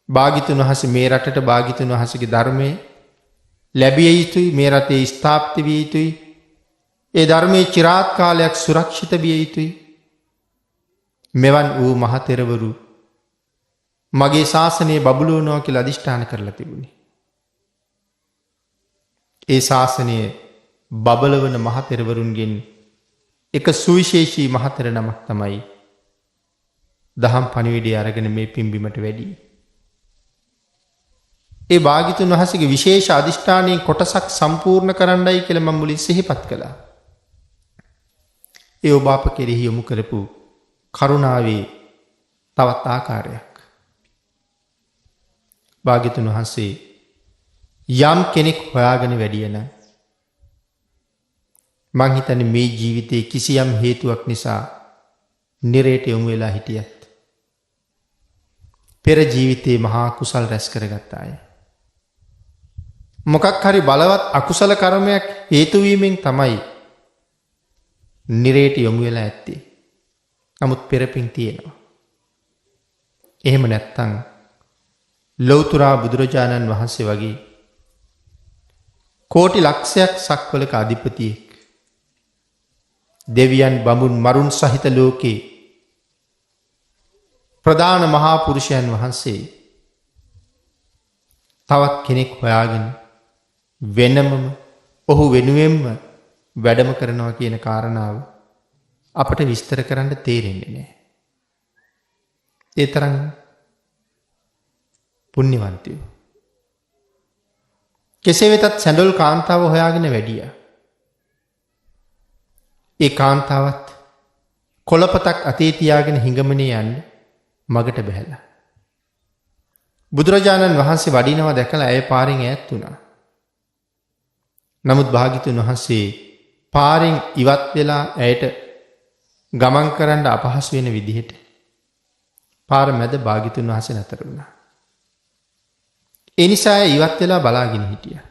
භාග්‍යතුන් වහන්සේ මේ රටට භාග්‍යතුන් වහන්සේගේ ධර්මයේ ලැබිය යුතුයි, මේ රටේ ස්ථාපිත විය යුතුයි, ඒ ධර්මයේ চিරාත් කාලයක් සුරක්ෂිත විය යුතුයි. මෙවන් වූ මහතෙරවරු මගේ ශාසනය බබළුවනවා කියලා අදිෂ්ඨාන කරලා තිබුණේ. ඒ ශාසනය බබලවන මහතෙරවරුන්ගෙන් එක සුවිශේෂී මහතෙර නමක් තමයි දහම් පණිවිඩය අරගෙන මේ පින්බිමට වැඩි. ඒ භාග්‍යතුන් වහන්සේගේ විශේෂ අදිෂ්ඨානයේ කොටසක් සම්පූර්ණ කරන්නයි කියලා මම මුලින් සිහිපත් කළා. ඒ ඔබ අප කෙරෙහි යොමු කරපු කරුණාවේ තවත් ආකාරයක්. භාග්‍යතුන් වහන්සේ යම් කෙනෙක් හොයාගෙන වැඩිය නම් මං හිතන්නේ මේ ජීවිතයේ කිසියම් හේතුවක් නිසා නිරේට යොමු වෙලා හිටියත් පෙර ජීවිතයේ මහා කුසල් රැස් කරගත්ත අය. මොකක් හරි බලවත් අකුසල කර්මයක් හේතු වීමෙන් තමයි නිරේට යොමු වෙලා ඇත්තේ. නමුත් පෙරපින් තියෙනවා. එහෙම නැත්තම් ලෞතර බුදුරජාණන් වහන්සේ වගේ කෝටි ලක්ෂයක් සක්වලක අධිපතියෙක් දෙවියන් බඹුන් මරුන් සහිත ලෝකේ ප්‍රධාන මහා පුරුෂයන් වහන්සේ තවත් කෙනෙක් හොයාගෙන වෙනමම ඔහු වෙනුවෙන්ම වැඩම කරනවා කියන කාරණාව අපට විස්තර කරන්න තේරෙන්නේ නැහැ. ඒ තරම් පුණ්‍යවන්තයෝ. කෙසේ වෙතත් සැඬොල් කාන්තාව හොයාගෙන වැඩියා. ඒ කාන්තාවත් කොළපතක් අතේ තියාගෙන හිඟමනේ යන්න මගට බැහැලා. බුදුරජාණන් වහන්සේ වඩිනවා දැකලා ඇය පාරෙන් ඈත් වුණා. නමුත් භාග්‍යතුන් වහන්සේ පාරෙන් ඉවත් වෙලා ඇයට ගමන් කරන්න අපහසු වෙන විදිහට පාර මැද භාග්‍යතුන් වහන්සේ නතර වුණා. ඒ නිසා ඇය ඉවත් වෙලා බලාගෙන හිටියා.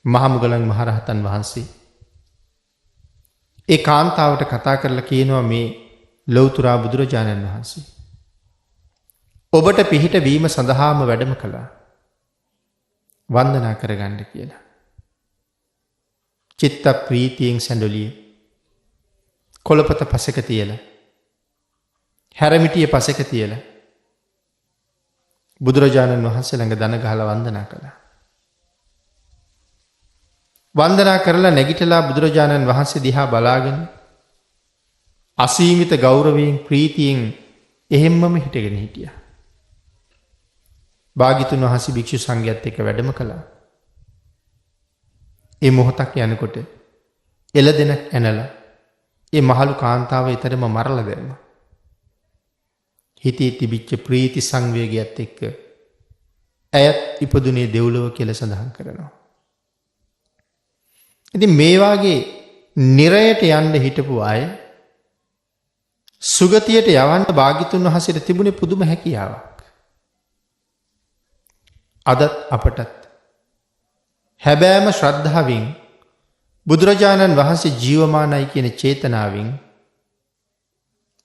මහමුගලන් මහරහතන් වහන්සේ ඒ කාන්තාවට කතා කරලා කියනවා මේ ලෞතර බුදුරජාණන් වහන්සේ ඔබට පිහිට වීම සඳහාම වැඩම කළා. වන්දනා කරගන්න කියලා. චිත්ත ප්‍රීතියෙන් සැඬොලිය කොළපත පසෙක තියලා හැරමිටිය පසෙක තියලා බුදුරජාණන් වහන්සේ ළඟ දන ගහලා වන්දනා කළා. වන්දනා කරලා නැගිටලා බුදුරජාණන් වහන්සේ දිහා බලාගෙන අසීමිත ගෞරවයෙන් ප්‍රීතියෙන් එහෙම්මම හිටගෙන හිටියා. භාග්‍යතුන් වහන්සේ භික්ෂු සංඝයාත් එක්ක වැඩම කළා. ඒ මොහොතක් යනකොට එළදෙනක් ඇනලා ඒ මහලු කාන්තාව ඊතරම මරලා දැම්මා. හිතේ තිබිච්ච ප්‍රීති සංවේගයත් එක්ක ඇයත් ඉපදුනේ දෙව්ලොව කියලා සඳහන් කරනවා. ඉතින් මේ වාගේ නිරයට යන්න හිටපු අය සුගතියට යවන්න භාග්‍යතුන් වහන්සේට තිබුණේ පුදුම හැකියාවක්. අදත් අපටත් හැබෑම ශ්‍රද්ධාවෙන් බුදුරජාණන් වහන්සේ ජීවමානයි කියන චේතනාවෙන්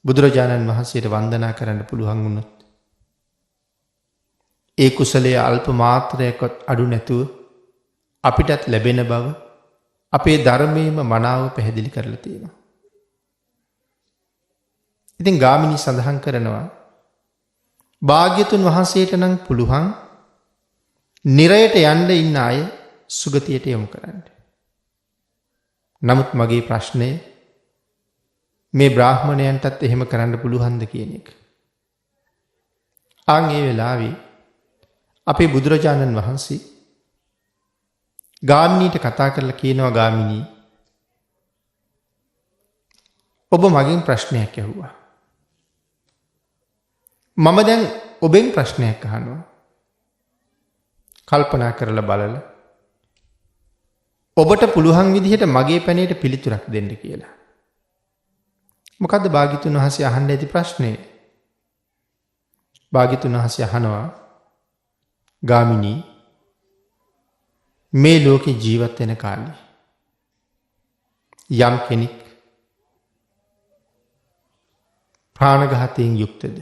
බුදුරජාණන් වහන්සේට වන්දනා කරන්න පුළුවන් වුණොත් ඒ කුසලයේ අල්ප මාත්‍රයක්වත් අඩු නැතුව අපිටත් ලැබෙන බව අපේ ධර්මයේම මනාව පැහැදිලි කරලා තියෙනවා. ඉතින් ගාමිණී සඳහන් කරනවා භාග්‍යතුන් වහන්සේට නම් පුළුවන් නිරයට යන්න ඉන්න අය සුගතියට යොමු කරන්න. නමුත් මගේ ප්‍රශ්නය මේ බ්‍රාහ්මණයන්ටත් එහෙම කරන්න පුළුවන්ද කියන එක. ආන් ඒ වෙලාවේ අපේ බුදුරජාණන් වහන්සේ ගාමිණීට කතා කරලා කියනවා ගාමිණී ඔබ මගෙන් ප්‍රශ්නයක් ඇහුවා. මම දැන් ඔබෙන් ප්‍රශ්නයක් අහනවා. කල්පනා කරලා බලලා ඔබට පුළුවන් විදිහට මගේ පැනේට පිළිතුරක් දෙන්න කියලා. මොකද්ද භාග්‍යතුන් වහන්සේ අහන්න ඇති ප්‍රශ්නේ? භාග්‍යතුන් වහන්සේ අහනවා ගාමිණී මේ ලෝකේ ජීවත් වෙන කාලේ යම් කෙනෙක් ප්‍රාණඝාතයෙන් යුක්තද?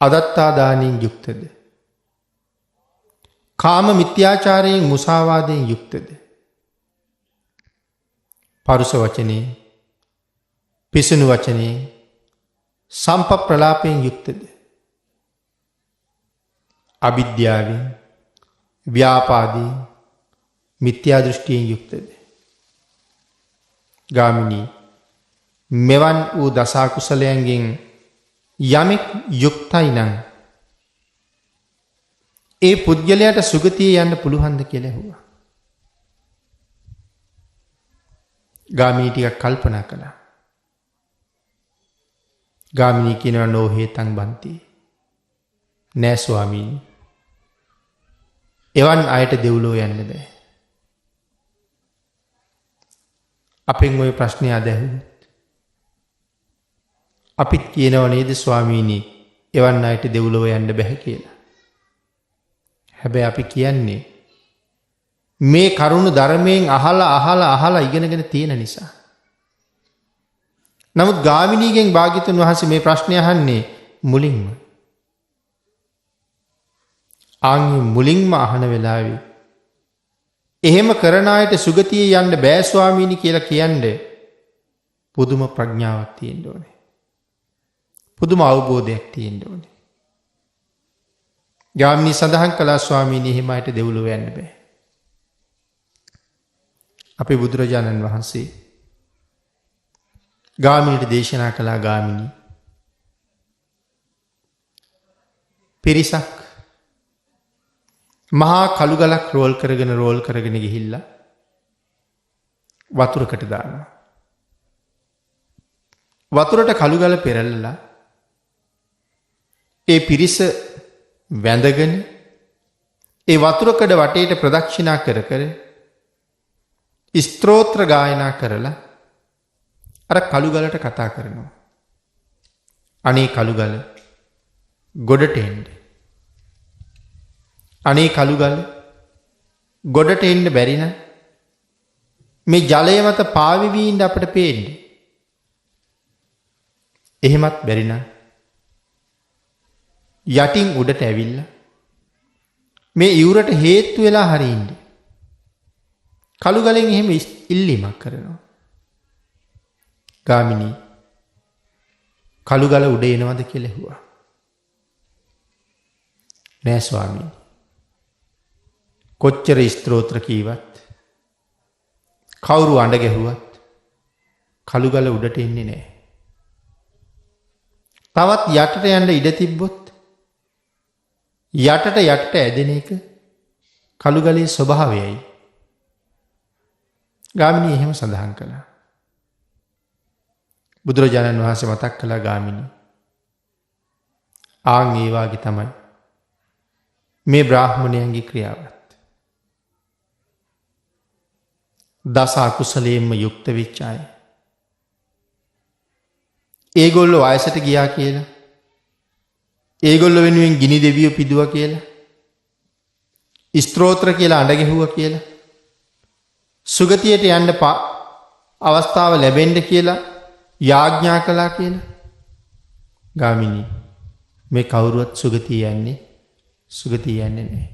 අදත්තා දානයෙන් යුක්තද? කාම මිත්‍යාචාරයෙන් මුසාවාදයෙන් යුක්තද? පරුෂ වචනේ පිසුණු වචනේ සම්පප්‍රලාපයෙන් යුක්තද? අවිද්‍යාවෙන් ව්‍යාපාදයෙන් මිත්‍යා දෘෂ්ටියෙන් යුක්තද? ගාමිණී මෙවන් වූ දසකුසලයන්ගෙන් යමෙක් යුක්තයි නම් ඒ පුද්ගලයාට සුගතිය යන්න පුළුවන්ද කියලා ඇහුවා. ගාමිණී ටිකක් කල්පනා කළා. ගාමිණී කියනවා නෝහේතං බන්ති. නෑ ස්වාමීනි. එවන් අයට දෙව්ලොව යන්න බෑ. අපෙන් ওই ප්‍රශ්නේ අද ඇහුවොත් අපිත් කියනව නේද ස්වාමීනි එවන් අයට දෙව්ලොව යන්න බෑ කියලා. හැබැයි අපි කියන්නේ මේ කරුණ ධර්මයෙන් අහලා ඉගෙනගෙන තියෙන නිසා. නමුත් ගාමිණීගෙන් භාග්‍යවතුන් වහන්සේ මේ ප්‍රශ්නය අහන්නේ මුලින්ම. මුලින්ම අහන වෙලාවේ එහෙම කරන අයට සුගතියේ යන්න බෑ ස්වාමීනි කියලා කියන්නේ පුදුම ප්‍රඥාවක් තියෙන්න ඕනේ. පුදුම අවබෝධයක් තියෙන්න ඕනේ. ගාමිණී සඳහන් කළා ස්වාමීනි එහෙම අයට දෙව්ලොව යන්න බෑ. අපේ බුදුරජාණන් වහන්සේ ගාමිණීට දේශනා කළා ගාමිණී පිරිසක් මහා කළු ගලක් රෝල් කරගෙන ගිහිල්ලා වතුරකට දානවා. වතුරට කළු ගල පෙරලලා ඒ පිරිස වැඳගෙන ඒ වතුරකඩ වටේට ප්‍රදක්ෂිනා කර ස්තෝත්‍ර ගායනා කරලා අර කළු ගලට කතා කරනවා. අනේ කළු ගල ගොඩට එන්න. අනේ කළු ගල ගොඩට එන්න බැරි නම් මේ ජලය මත පාවිවි ඉන්න අපිට පේන්නේ. එහෙමත් බැරි නම් යටින් උඩට ඇවිල්ලා මේ ඉවුරට හේතු වෙලා හරි ඉන්න. කළු ගලෙන් එහෙම ඉල්ලීමක් කරනවා. ගාමිණී කළු ගල උඩ එනවද කියලා ඇහුවා. නෑ ස්වාමීනි. කොච්චර ස්තෝත්‍ර කීවත් කවුරු අඬ ගැහුවත් කළු ගල උඩට එන්නේ නෑ. තවත් යටට යන්න ඉඩ තිබ්බොත් යටට ඇදෙන එක කළු ගලේ ස්වභාවයයි. ගාමිණී එහෙම සඳහන් කළා. බුදුරජාණන් වහන්සේ මතක් කළා ගාමිණී ඒ වාගේ තමයි මේ බ්‍රාහ්මණයන්ගේ ක්‍රියාවත්. දස අකුසලයෙන්ම යුක්ත වෙච්ච අය. ඒගොල්ලෝ වයසට ගියා කියලා ඒගොල්ලෝ වෙනුවෙන් ගිනි දෙවියෝ පිදුවා කියලා ස්තෝත්‍ර කියලා අඬ ගැහුවා කියලා සුගතියට යන්න අවස්ථාව ලැබෙන්න කියලා යාඥා කළා කියලා ගාමිණී මේ කවුරුවත් සුගතිය යන්නේ නැහැ.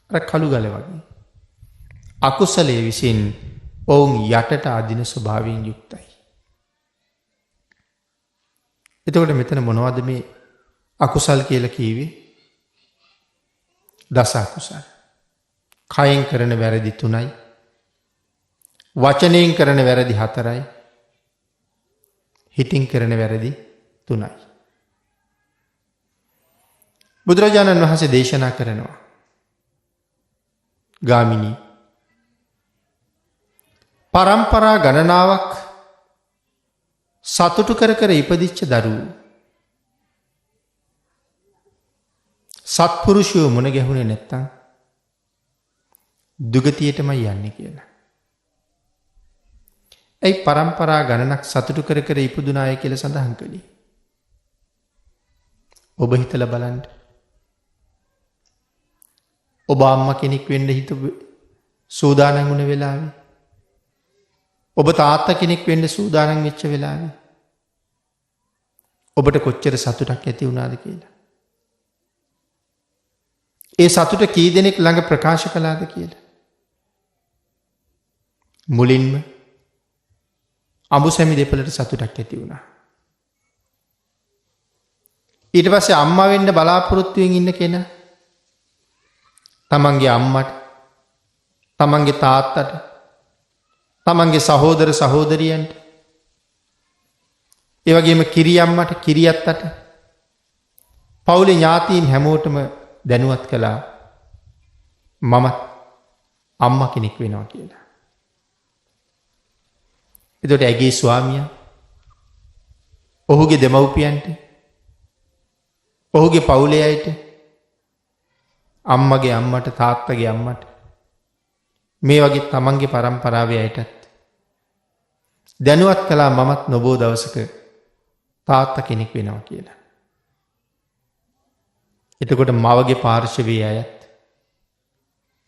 අර කළු ගල වගේ. අකුසලයේ විසින් ඔවුන් යටට අදින ස්වභාවයෙන් යුක්තයි. එතකොට මෙතන මොනවද මේ අකුසල් කියලා කීවේ? දස අකුසල්. කයෙන් කරන වැරදි 3යි. වචනයෙන් කරන වැරදි 4යි. හිතින් කරන වැරදි 3යි. බුදුරජාණන් වහන්සේ දේශනා කරනවා ගාමිණී පරම්පරා ගණනාවක් සතුටු කර ඉපදිච්ච දරුවෝ සත්පුරුෂයෝ මුණ ගැහුනේ නැත්තම් දුගතියටමයි යන්නේ කියලා. ඒ පරම්පරා ගණනක් සතුටු කර ඉපදුනාය කියලා සඳහන් කළේ. ඔබ හිතලා බලන්න. ඔබ අම්මා කෙනෙක් වෙන්න හිතපු සූදානම් වුණ වෙලාවේ ඔබ තාත්තා කෙනෙක් වෙන්න සූදානම් වෙච්ච වෙලාවේ ඔබට කොච්චර සතුටක් ඇති වුණාද කියලා. ඒ සතුට කී දෙනෙක් ළඟ ප්‍රකාශ කළාද කියලා. මුලින්ම අඹුසැමි දෙපළට සතුටක් ඇති වුණා. ඊට පස්සේ අම්මා වෙන්න බලාපොරොත්තුවෙන් ඉන්න කෙනා තමන්ගේ අම්මට තමන්ගේ තාත්තට තමන්ගේ සහෝදර සහෝදරියන්ට ඒ වගේම කිරියම්මට කිරියත්තට පවුලේ ඥාතීන් හැමෝටම දැනුවත් කළා මමත් අම්මා කෙනෙක් වෙනවා කියලා. එතකොට ඇගේ ස්වාමියා ඔහුගේ දෙමව්පියන්ට ඔහුගේ පවුලේ අයට අම්මගේ අම්මට තාත්තගේ අම්මට මේ වගේ තමන්ගේ පරම්පරාවේ අයටත් දැනුවත් කළා මමත් නොබෝ දවසක තාත්තා කෙනෙක් වෙනවා කියලා. එතකොට මවගේ පාර්ශවයේ අයත්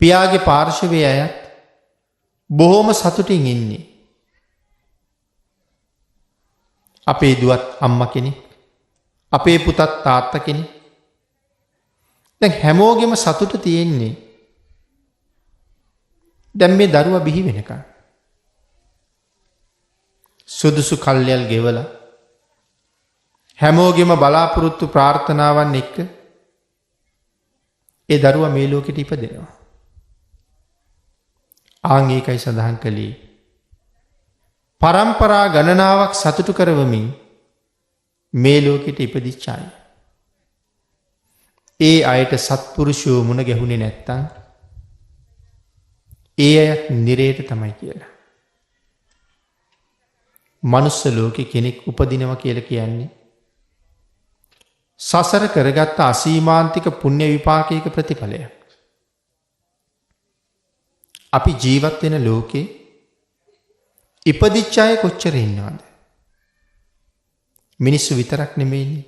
පියාගේ පාර්ශවයේ අයත් බොහොම සතුටින් ඉන්නේ. අපේ දුවත් අම්මා කෙනෙක්, අපේ පුතත් තාත්තා කෙනෙක්. දැන් හැමෝගෙම සතුට තියෙන්නේ දැන් මේ දරුවා බිහි වෙනකන්. සුදුසු කල්යල් ගෙවලා හැමෝගෙම බලාපොරොත්තු ප්‍රාර්ථනාවන් එක්ක ඒ දරුවා මේ ලෝකෙට ඉපදෙනවා. ආන් ඒකයි සඳහන් කළේ පරම්පරා ගණනාවක් සතුටු කරවමින් මේ ලෝකෙට ඉපදිච්ච අය. ඒ අයට සත්පුරුෂයෝ මුණ ගැහුණේ නැත්තම් ඒ අයත් නිරේට තමයි කියලා. මනුස්ස ලෝකෙ කෙනෙක් උපදිනවා කියලා කියන්නේ සසර කරගත්ත අසීමාන්තික පුණ්‍ය විපාකයක ප්‍රතිඵලයක්. අපි ජීවත් වෙන ලෝකේ ඉපදිච්ච අය කොච්චර ඉන්නවද? මිනිස්සු විතරක් නෙමෙයිනේ.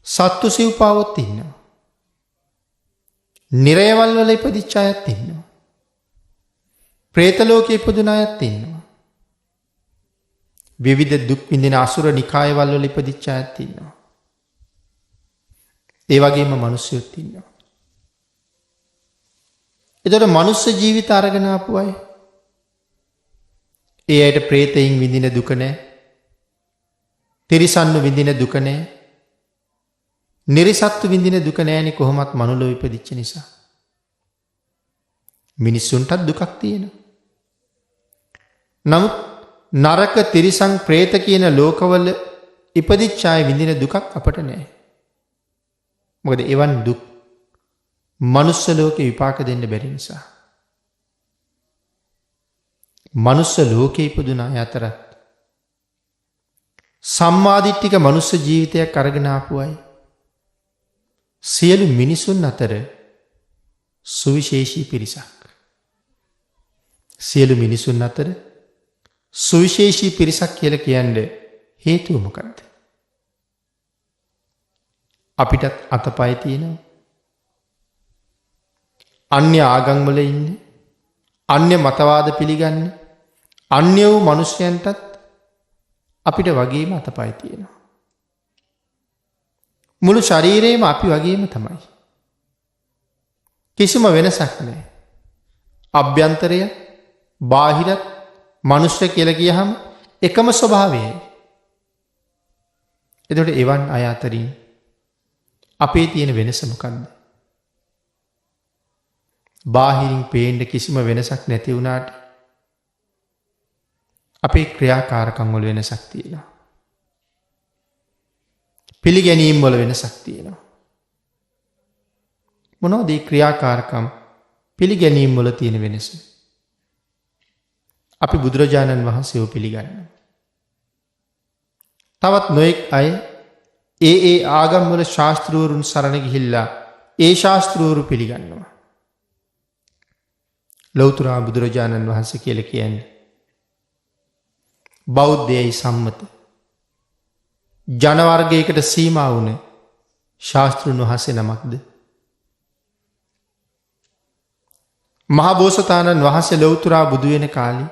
සත්තු සිව්පාවොත් ඉන්නවා. නිරයවල් වල ඉපදිච්ච අයත් ඉන්නවා. പ്രേත ලෝකේ ඉපදුන අයත් ඉන්නවා. විවිධ දුක් විඳින අසුර නිකායවල වල ඉපදිච්ච අයත් ඉන්නවා. ඒ වගේම මිනිස්සුත් ඉන්නවා. එතකොට මනුස්ස ජීවිත අරගෙන ආපු අය ඒ අයට പ്രേතයින් විඳින දුක නැහැ. තිරිසන්නු විඳින දුක නැහැ. නිරිසත්තු විඳින දුක නැහැනේ කොහොමත් මනුලෝ ඉපදිච්ච නිසා. මිනිස්සුන්ටත් දුකක් තියෙනවා. නමුත් නරක තිරිසන් പ്രേත කියන ලෝකවල ඉපදිච්ච අය විඳින දුකක් අපට නැහැ. මොකද එවන් දුක් මනුස්ස ලෝකේ විපාක දෙන්න බැරි නිසා. මනුස්ස ලෝකේ ඉපදුන අය අතරත් සම්මාදිට්ඨික මනුස්ස ජීවිතයක් අරගෙන ආපු අය සියලු මිනිසුන් අතර සුවිශේෂී පිරිසක්. සියලු මිනිසුන් අතර සුවිශේෂී පිරිසක් කියලා කියන්නේ හේතුව මොකක්ද? අපිටත් අතපය තියෙනවා. අන්‍ය ආගම් වල ඉන්නේ, අන්‍ය මතවාද පිළිගන්නේ, අන්‍ය වූ මිනිසයන්ටත් අපිට වගේම අතපය තියෙනවා. මුළු ශරීරයම අපි වගේම තමයි. කිසිම වෙනසක් නැහැ. අභ්‍යන්තරය, බාහිරත් මනුෂ්‍ය කියලා කියහම එකම ස්වභාවයයි. එතකොට එවන් අය අතරින් අපේ තියෙන වෙනස මොකක්ද? බාහිරින් පේන්න කිසිම වෙනසක් නැති වුණාට අපේ ක්‍රියාකාරකම් වල වෙනසක් තියෙනවා. පිළිගැනීම් වල වෙනසක් තියෙනවා. මොනවද මේ ක්‍රියාකාරකම් පිළිගැනීම් වල තියෙන වෙනස? අපි බුදුරජාණන් වහන්සේව පිළිගන්නවා. තවත් නොයෙක් අය ඒ ආගම් වල ශාස්ත්‍රවරුන් සරණ ගිහිල්ලා ඒ ශාස්ත්‍රවරු පිළිගන්නවා. ලෞතර බුදුරජාණන් වහන්සේ කියලා කියන්නේ බෞද්ධයයි සම්මත ජන වර්ගයකට සීමා වුණ ශාස්ත්‍රඥ වහන්සේ නමක්ද? මහා බෝසතාණන් වහන්සේ ලෞතර බුදු වෙන කාලේ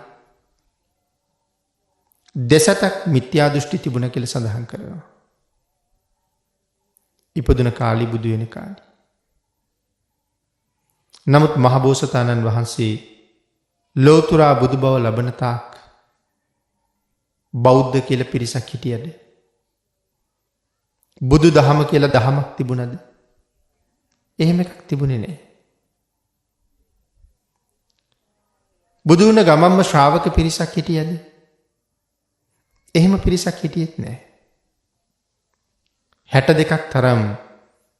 දෙසතක් මිත්‍යා දෘෂ්ටි තිබුණ කියලා සඳහන් කරනවා. ඉපදුන කාලේ බුදු වෙන කාලේ. නමුත් මහා බෝසතාණන් වහන්සේ ලෞතර බුදු බව ලබන තාක් බෞද්ධ කියලා පිරිසක් හිටියද? බුදු දහම කියලා දහමක් තිබුණද? එහෙම එකක් තිබුණේ නැහැ. බුදු වුණ ගමම්ම ශ්‍රාවක පිරිසක් හිටියද? එහෙම පිරිසක් හිටියෙත් නැහැ. 62ක් තරම්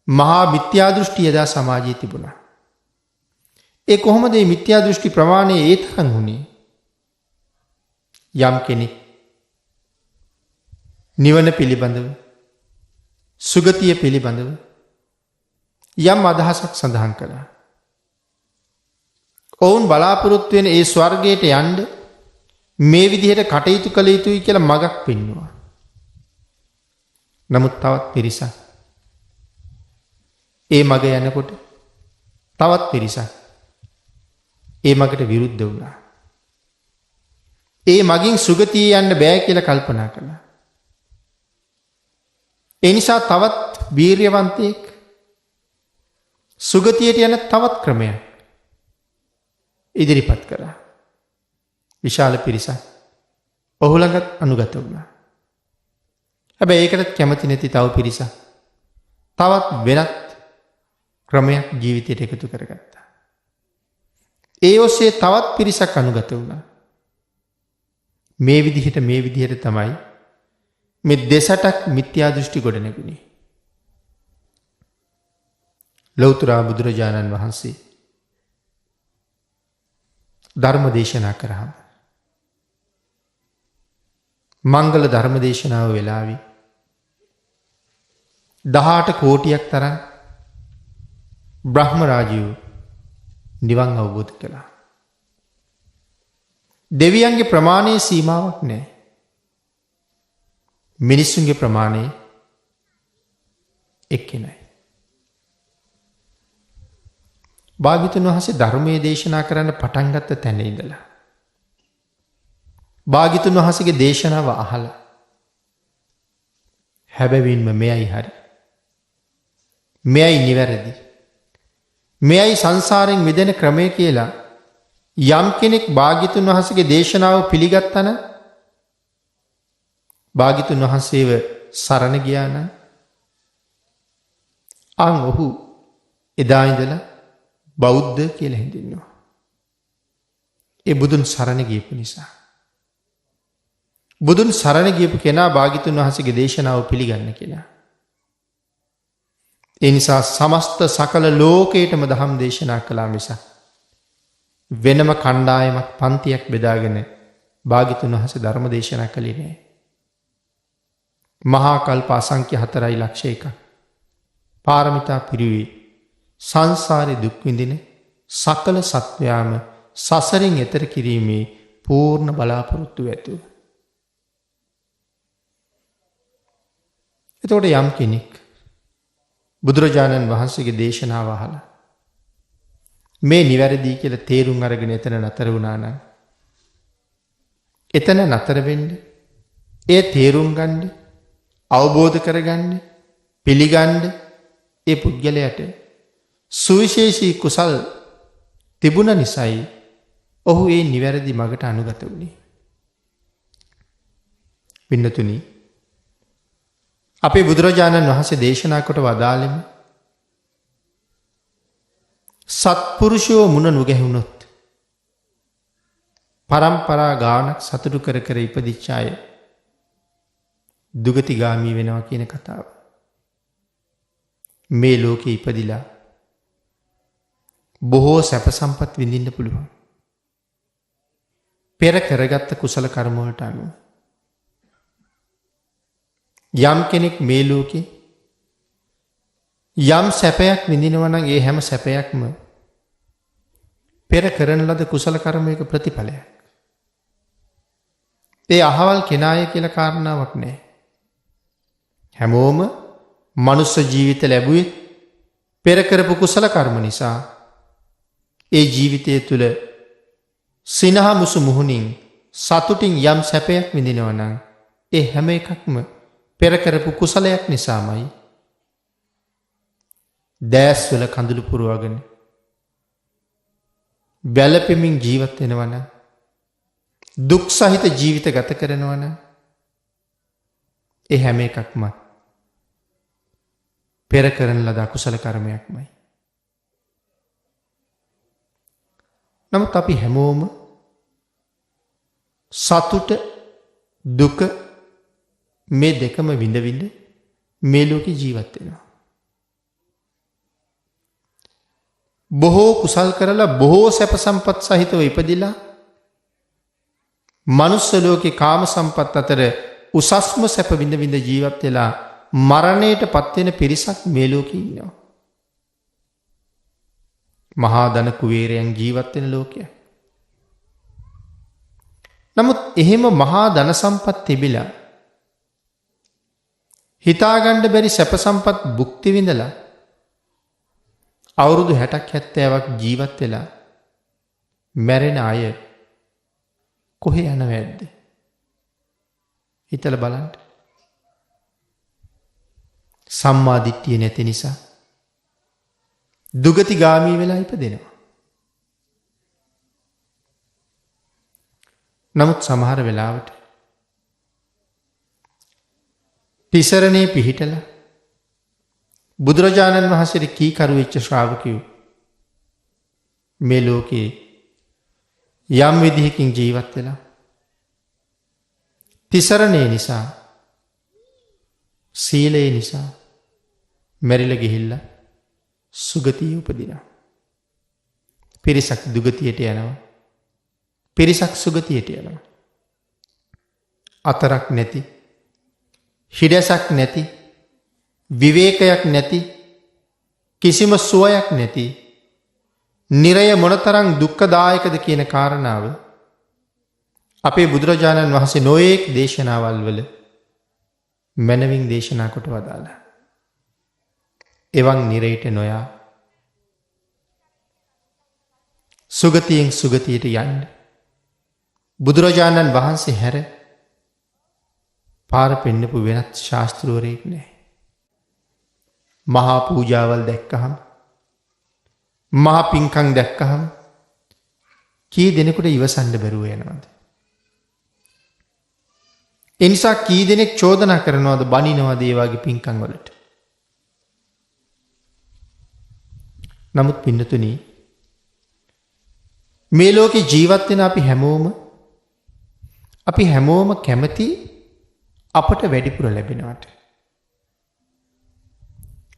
මහා මිත්‍යා දෘෂ්ටි එදා සමාජයේ තිබුණා. ඒ කොහොමද මේ මිත්‍යා දෘෂ්ටි ප්‍රමාණය ඒ තරම් වුණේ? යම් කෙනෙක් නිවන පිළිබඳව සුගතිය පිළිබඳව යම් අදහසක් සඳහන් කළා. ඔවුන් බලාපොරොත්තු වෙන ඒ ස්වර්ගයට යන්න මේ විදිහට කටයුතු කළ යුතුයි කියලා මගක් පෙන්වුවා. නමුත් තවත් පිරිසක් ඒ මග යනකොට තවත් පිරිසක් ඒ මගට විරුද්ධ වුණා. ඒ මගින් සුගතිය යන්න බෑ කියලා කල්පනා කළා. ඒ නිසා තවත් වීර්යවන්තයෙක් සුගතියට යන තවත් ක්‍රමයක් ඉදිරිපත් කරා. විශාල පිරිසක් ඔහු ළඟත් අනුගත වුණා. හැබැයි ඒකට කැමති නැති තව පිරිසක් තවත් වෙනත් ක්‍රමයක් ජීවිතයට එකතු කරගත්තා. ඒ ඔස්සේ තවත් පිරිසක් අනුගත වුණා. මේ විදිහට තමයි මේ දෙසටක් මිත්‍යා දෘෂ්ටි ගොඩ නැගුණේ. ලෞතර බුදුරජාණන් වහන්සේ ධර්ම දේශනා කරාම මංගල ධර්ම දේශනාව වෙලාවේ 18 කෝටියක් තරම් බ්‍රහ්ම රාජයෝ නිවන් අවබෝධ කළා. දෙවියන්ගේ ප්‍රමාණයේ සීමාවක් නැහැ. මිනිස්සුන්ගේ ප්‍රමාණය එක්කෙනයි. භාග්‍යවතුන් වහන්සේ ධර්මයේ දේශනා කරන්න පටන් ගත්ත තැන ඉඳලා භාග්‍යවතුන් වහන්සේගේ දේශනාව අහලා හැබැවින්ම මෙයයි හරි, මෙයයි නිවැරදි, මෙයයි සංසාරයෙන් මිදෙන ක්‍රමය කියලා යම් කෙනෙක් භාග්‍යවතුන් වහන්සේගේ දේශනාව පිළිගත්තා නම්, භාග්‍යවතුන් වහන්සේව සරණ ගියා නම්, ඔහු එදා ඉඳලා බෞද්ධ කියලා හැඳින්වනවා. ඒ බුදුන් සරණ ගියපු නිසා. බුදුන් සරණ ගියපු කෙනා භාග්‍යවතුන් වහන්සේගේ දේශනාව පිළිගන්න කෙනා. ඒ නිසා සමස්ත සකල ලෝකයටම දහම් දේශනා කළා මිසක් වෙනම කණ්ඩායමක් පන්තියක් බෙදාගෙන භාග්‍යවතුන් වහන්සේ ධර්ම දේශනා කළේ නෑ. මහා කල්ප අසංඛ්‍ය 4,00,000 පාරමිතා පිරුවේ සංසාරේ දුක් විඳින සකල සත්වයාම සසරින් එතර කිරීමේ පූර්ණ බලාපොරොත්තු ඇතුව. එතකොට යම් කෙනෙක් බුදුරජාණන් වහන්සේගේ දේශනාව අහලා මේ නිවැරදි කියලා තේරුම් අරගෙන එතන නතර වුණා නම්, එතන නතර වෙන්න, ඒ තේරුම් ගන්න, අවබෝධ කරගන්න, පිළිගන්න ඒ පුද්ගලයාට සුවිශේෂී කුසල් තිබුණ නිසායි ඔහු ඒ නිවැරදි මගට අනුගත වුණේ. පින්නතුනි, අපේ බුදුරජාණන් වහන්සේ දේශනා කොට වදාළෙමු සත්පුරුෂයෝ මුණ නොගැහුණොත් පරම්පරා ගානක් සතුටු කර කර ඉපදිච්ච අය දුගතිගාමී වෙනවා කියන කතාව. මේ ලෝකේ ඉපදිලා බොහෝ සැප සම්පත් විඳින්න පුළුවන්. පෙර කරගත්ත කුසල කර්ම වලට අනුව. යම් කෙනෙක් මේ ලෝකේ යම් සැපයක් විඳිනවා නම් ඒ හැම සැපයක්ම පෙර කරන ලද කුසල කර්මයක ප්‍රතිඵලයක්. ඒ අහවල් කෙනාය කියලා කාරණාවක් නැහැ. හැමෝම මනුස්ස ජීවිත ලැබුවේ පෙර කරපු කුසල කර්ම නිසා. ඒ ජීවිතය තුළ සිනහ මුසු මුහුණින් සතුටින් යම් සැපයක් විඳිනවා නම් ඒ හැම එකක්ම පෙර කරපු කුසලයක් නිසාමයි. දෑස්වල කඳුළු පුරවගෙන වැළපෙමින් ජීවත් වෙනවා නම්, දුක් සහිත ජීවිත ගත කරනවා නම් ඒ හැම එකක්ම පෙර කරන ලද අකුසල කර්මයක්මයි. නමුත් අපි හැමෝම සතුට දුක මේ දෙකම විඳ විඳ මේ ලෝකේ ජීවත් වෙනවා. බොහෝ කුසල් කරලා බොහෝ සැප සම්පත් සහිතව ඉපදිලා මනුස්ස ලෝකේ කාම සම්පත් අතර උසස්ම සැප විඳ විඳ ජීවත් වෙලා මරණයට පත්වෙන පිරිසක් මේ ලෝකේ ඉන්නවා. මහා ධන කුවේරයන් ජීවත් වෙන ලෝකයක්. නමුත් එහෙම මහා ධන සම්පත් තිබිලා හිතාගන්න බැරි සැප සම්පත් භුක්ති විඳලා අවුරුදු 60ක් 70ක් ජීවත් වෙලා මැරෙන අය කොහේ යනවද? හිතලා බලන්න. සම්මා දිට්ඨිය නැති නිසා දුගතිගාමී වෙලා ඉපදෙනවා. නමුත් සමහර වෙලාවට තිසරණේ පිහිටලා බුදුරජාණන් වහන්සේට කීකරු වෙච්ච ශ්‍රාවකයෝ මේ ලෝකේ යම් විදිහකින් ජීවත් වෙලා තිසරණේ නිසා සීලේ නිසා මැරිලා ගිහිල්ලා සුගතිය උපදිනවා. පිරිසක් දුගතියට යනවා. පිරිසක් සුගතියට යනවා. අතරක් නැති, හිඩැසක් නැති, විවේකයක් නැති, කිසිම සුවයක් නැති නිරය මොනතරම් දුක්ඛදායකද කියන කාරණාව අපේ බුදුරජාණන් වහන්සේ නොඑක් දේශනාවල් වල මනවින් දේශනා කොට වදාළා. එවන් නිරයට නොයා සුගතියෙන් සුගතියට යන්න බුදුරජාණන් වහන්සේ හැර පාර පෙන්නපු වෙනත් ශාස්ත්‍රවරයෙක් නැහැ. මහා පූජාවල් දැක්කහම මහා පින්කම් දැක්කහම කී දෙනෙකුට ඉවසන්න බැරුව යනවද? ඒ නිසා කී දෙනෙක් චෝදනා කරනවද බනිනවද ඒ වගේ පින්කම් වලට? නමුත් පින්නතුනි මේ ලෝකේ ජීවත් වෙන අපි හැමෝම කැමති අපට වැඩිපුර ලැබෙනවට.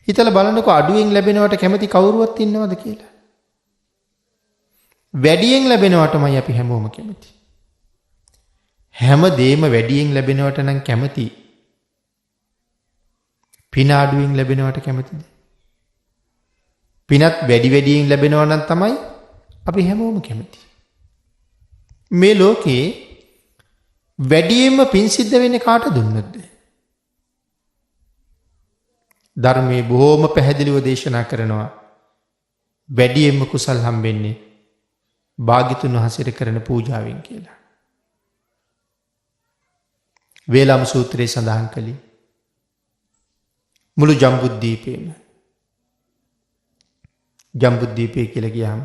හිතලා බලන්නකො අඩුවෙන් ලැබෙනවට කැමති කවුරුවත් ඉන්නවද කියලා? වැඩියෙන් ලැබෙනවටමයි අපි හැමෝම කැමති. හැම දෙයක්ම වැඩියෙන් ලැබෙනවට නම් කැමති. පින අඩුවෙන් ලැබෙනවට කැමතිද? පිනත් වැඩියෙන් ලැබෙනවා නම් තමයි අපි හැමෝම කැමති. මේ ලෝකේ වැඩියෙන්ම පින් සිද්ධ වෙන්නේ කාට දුන්නොත්ද? ධර්මයේ බොහෝම පැහැදිලිව දේශනා කරනවා වැඩියෙන්ම කුසල් හම්බෙන්නේ භාග්‍යතුන් වහන්සේට කරන පූජාවෙන් කියලා. වේලම් සූත්‍රයේ සඳහන් කළේ මුළු ජම්බුද්දීපේම ජම්බුද්දීපේ කියලා ගියාම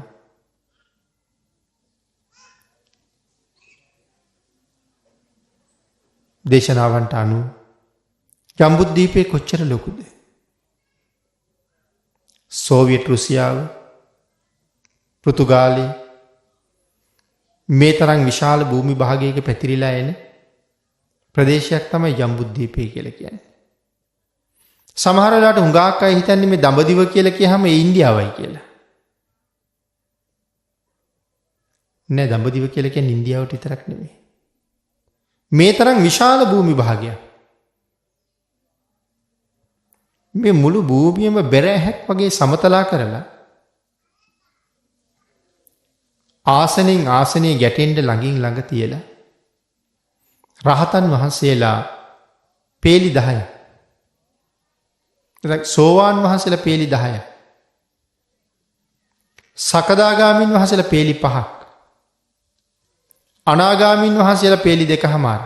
දේශනාවන්ට අනුව ජම්බුද්දීපේ කොච්චර ලොකුද? සෝවියට් රුසියාව, පෘතුගාලය මේ තරම් විශාල භූමි භාගයක පැතිරිලා එන ප්‍රදේශයක් තමයි ජම්බුද්දීපේ කියලා කියන්නේ. සමහර වෙලාවට හුඟක් අය හිතන්නේ මේ දඹදිව කියලා කියහම ඒ ඉන්දියාවයි කියලා. නෑ, දඹදිව කියලා කියන්නේ ඉන්දියාවට විතරක් නෙමෙයි. මේ තරම් විශාල භූමි භාගයක්. මේ මුළු භූමියම බෙරහැක් වගේ සමතලා කරලා ආසනෙන් ආසනේ ගැටෙන්න ළඟින් ළඟ තියලා රහතන් වහන්සේලා පේලි 10ක්. සෝවාන් වහන්සේලා පේලි 10ක්. සකදාගාමීන් වහන්සේලා පේලි 5ක්. අනාගාමීන් වහන්සේලා පේලි 2කමාරක්.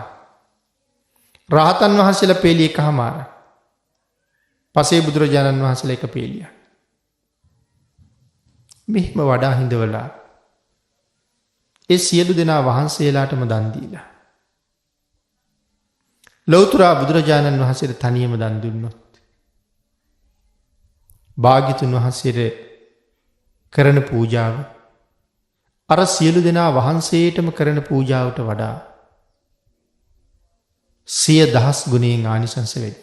රහතන් වහන්සේලා පේලි 1කමාරක්. පසේ බුදුරජාණන් වහන්සේලා 1 පේලියක්. මෙහිම වඩා හිඳවලා ඒ සියලු දෙනා වහන්සේලාටම දන් දීලා ලෞතර බුදුරජාණන් වහන්සේට තනියම දන් දුන්නොත් භාග්‍යතුන් වහන්සේට කරන පූජාව අර සියලු දෙනා වහන්සේටම කරන පූජාවට වඩා 100,000 ගුණයෙන් ආනිසංස වෙයි.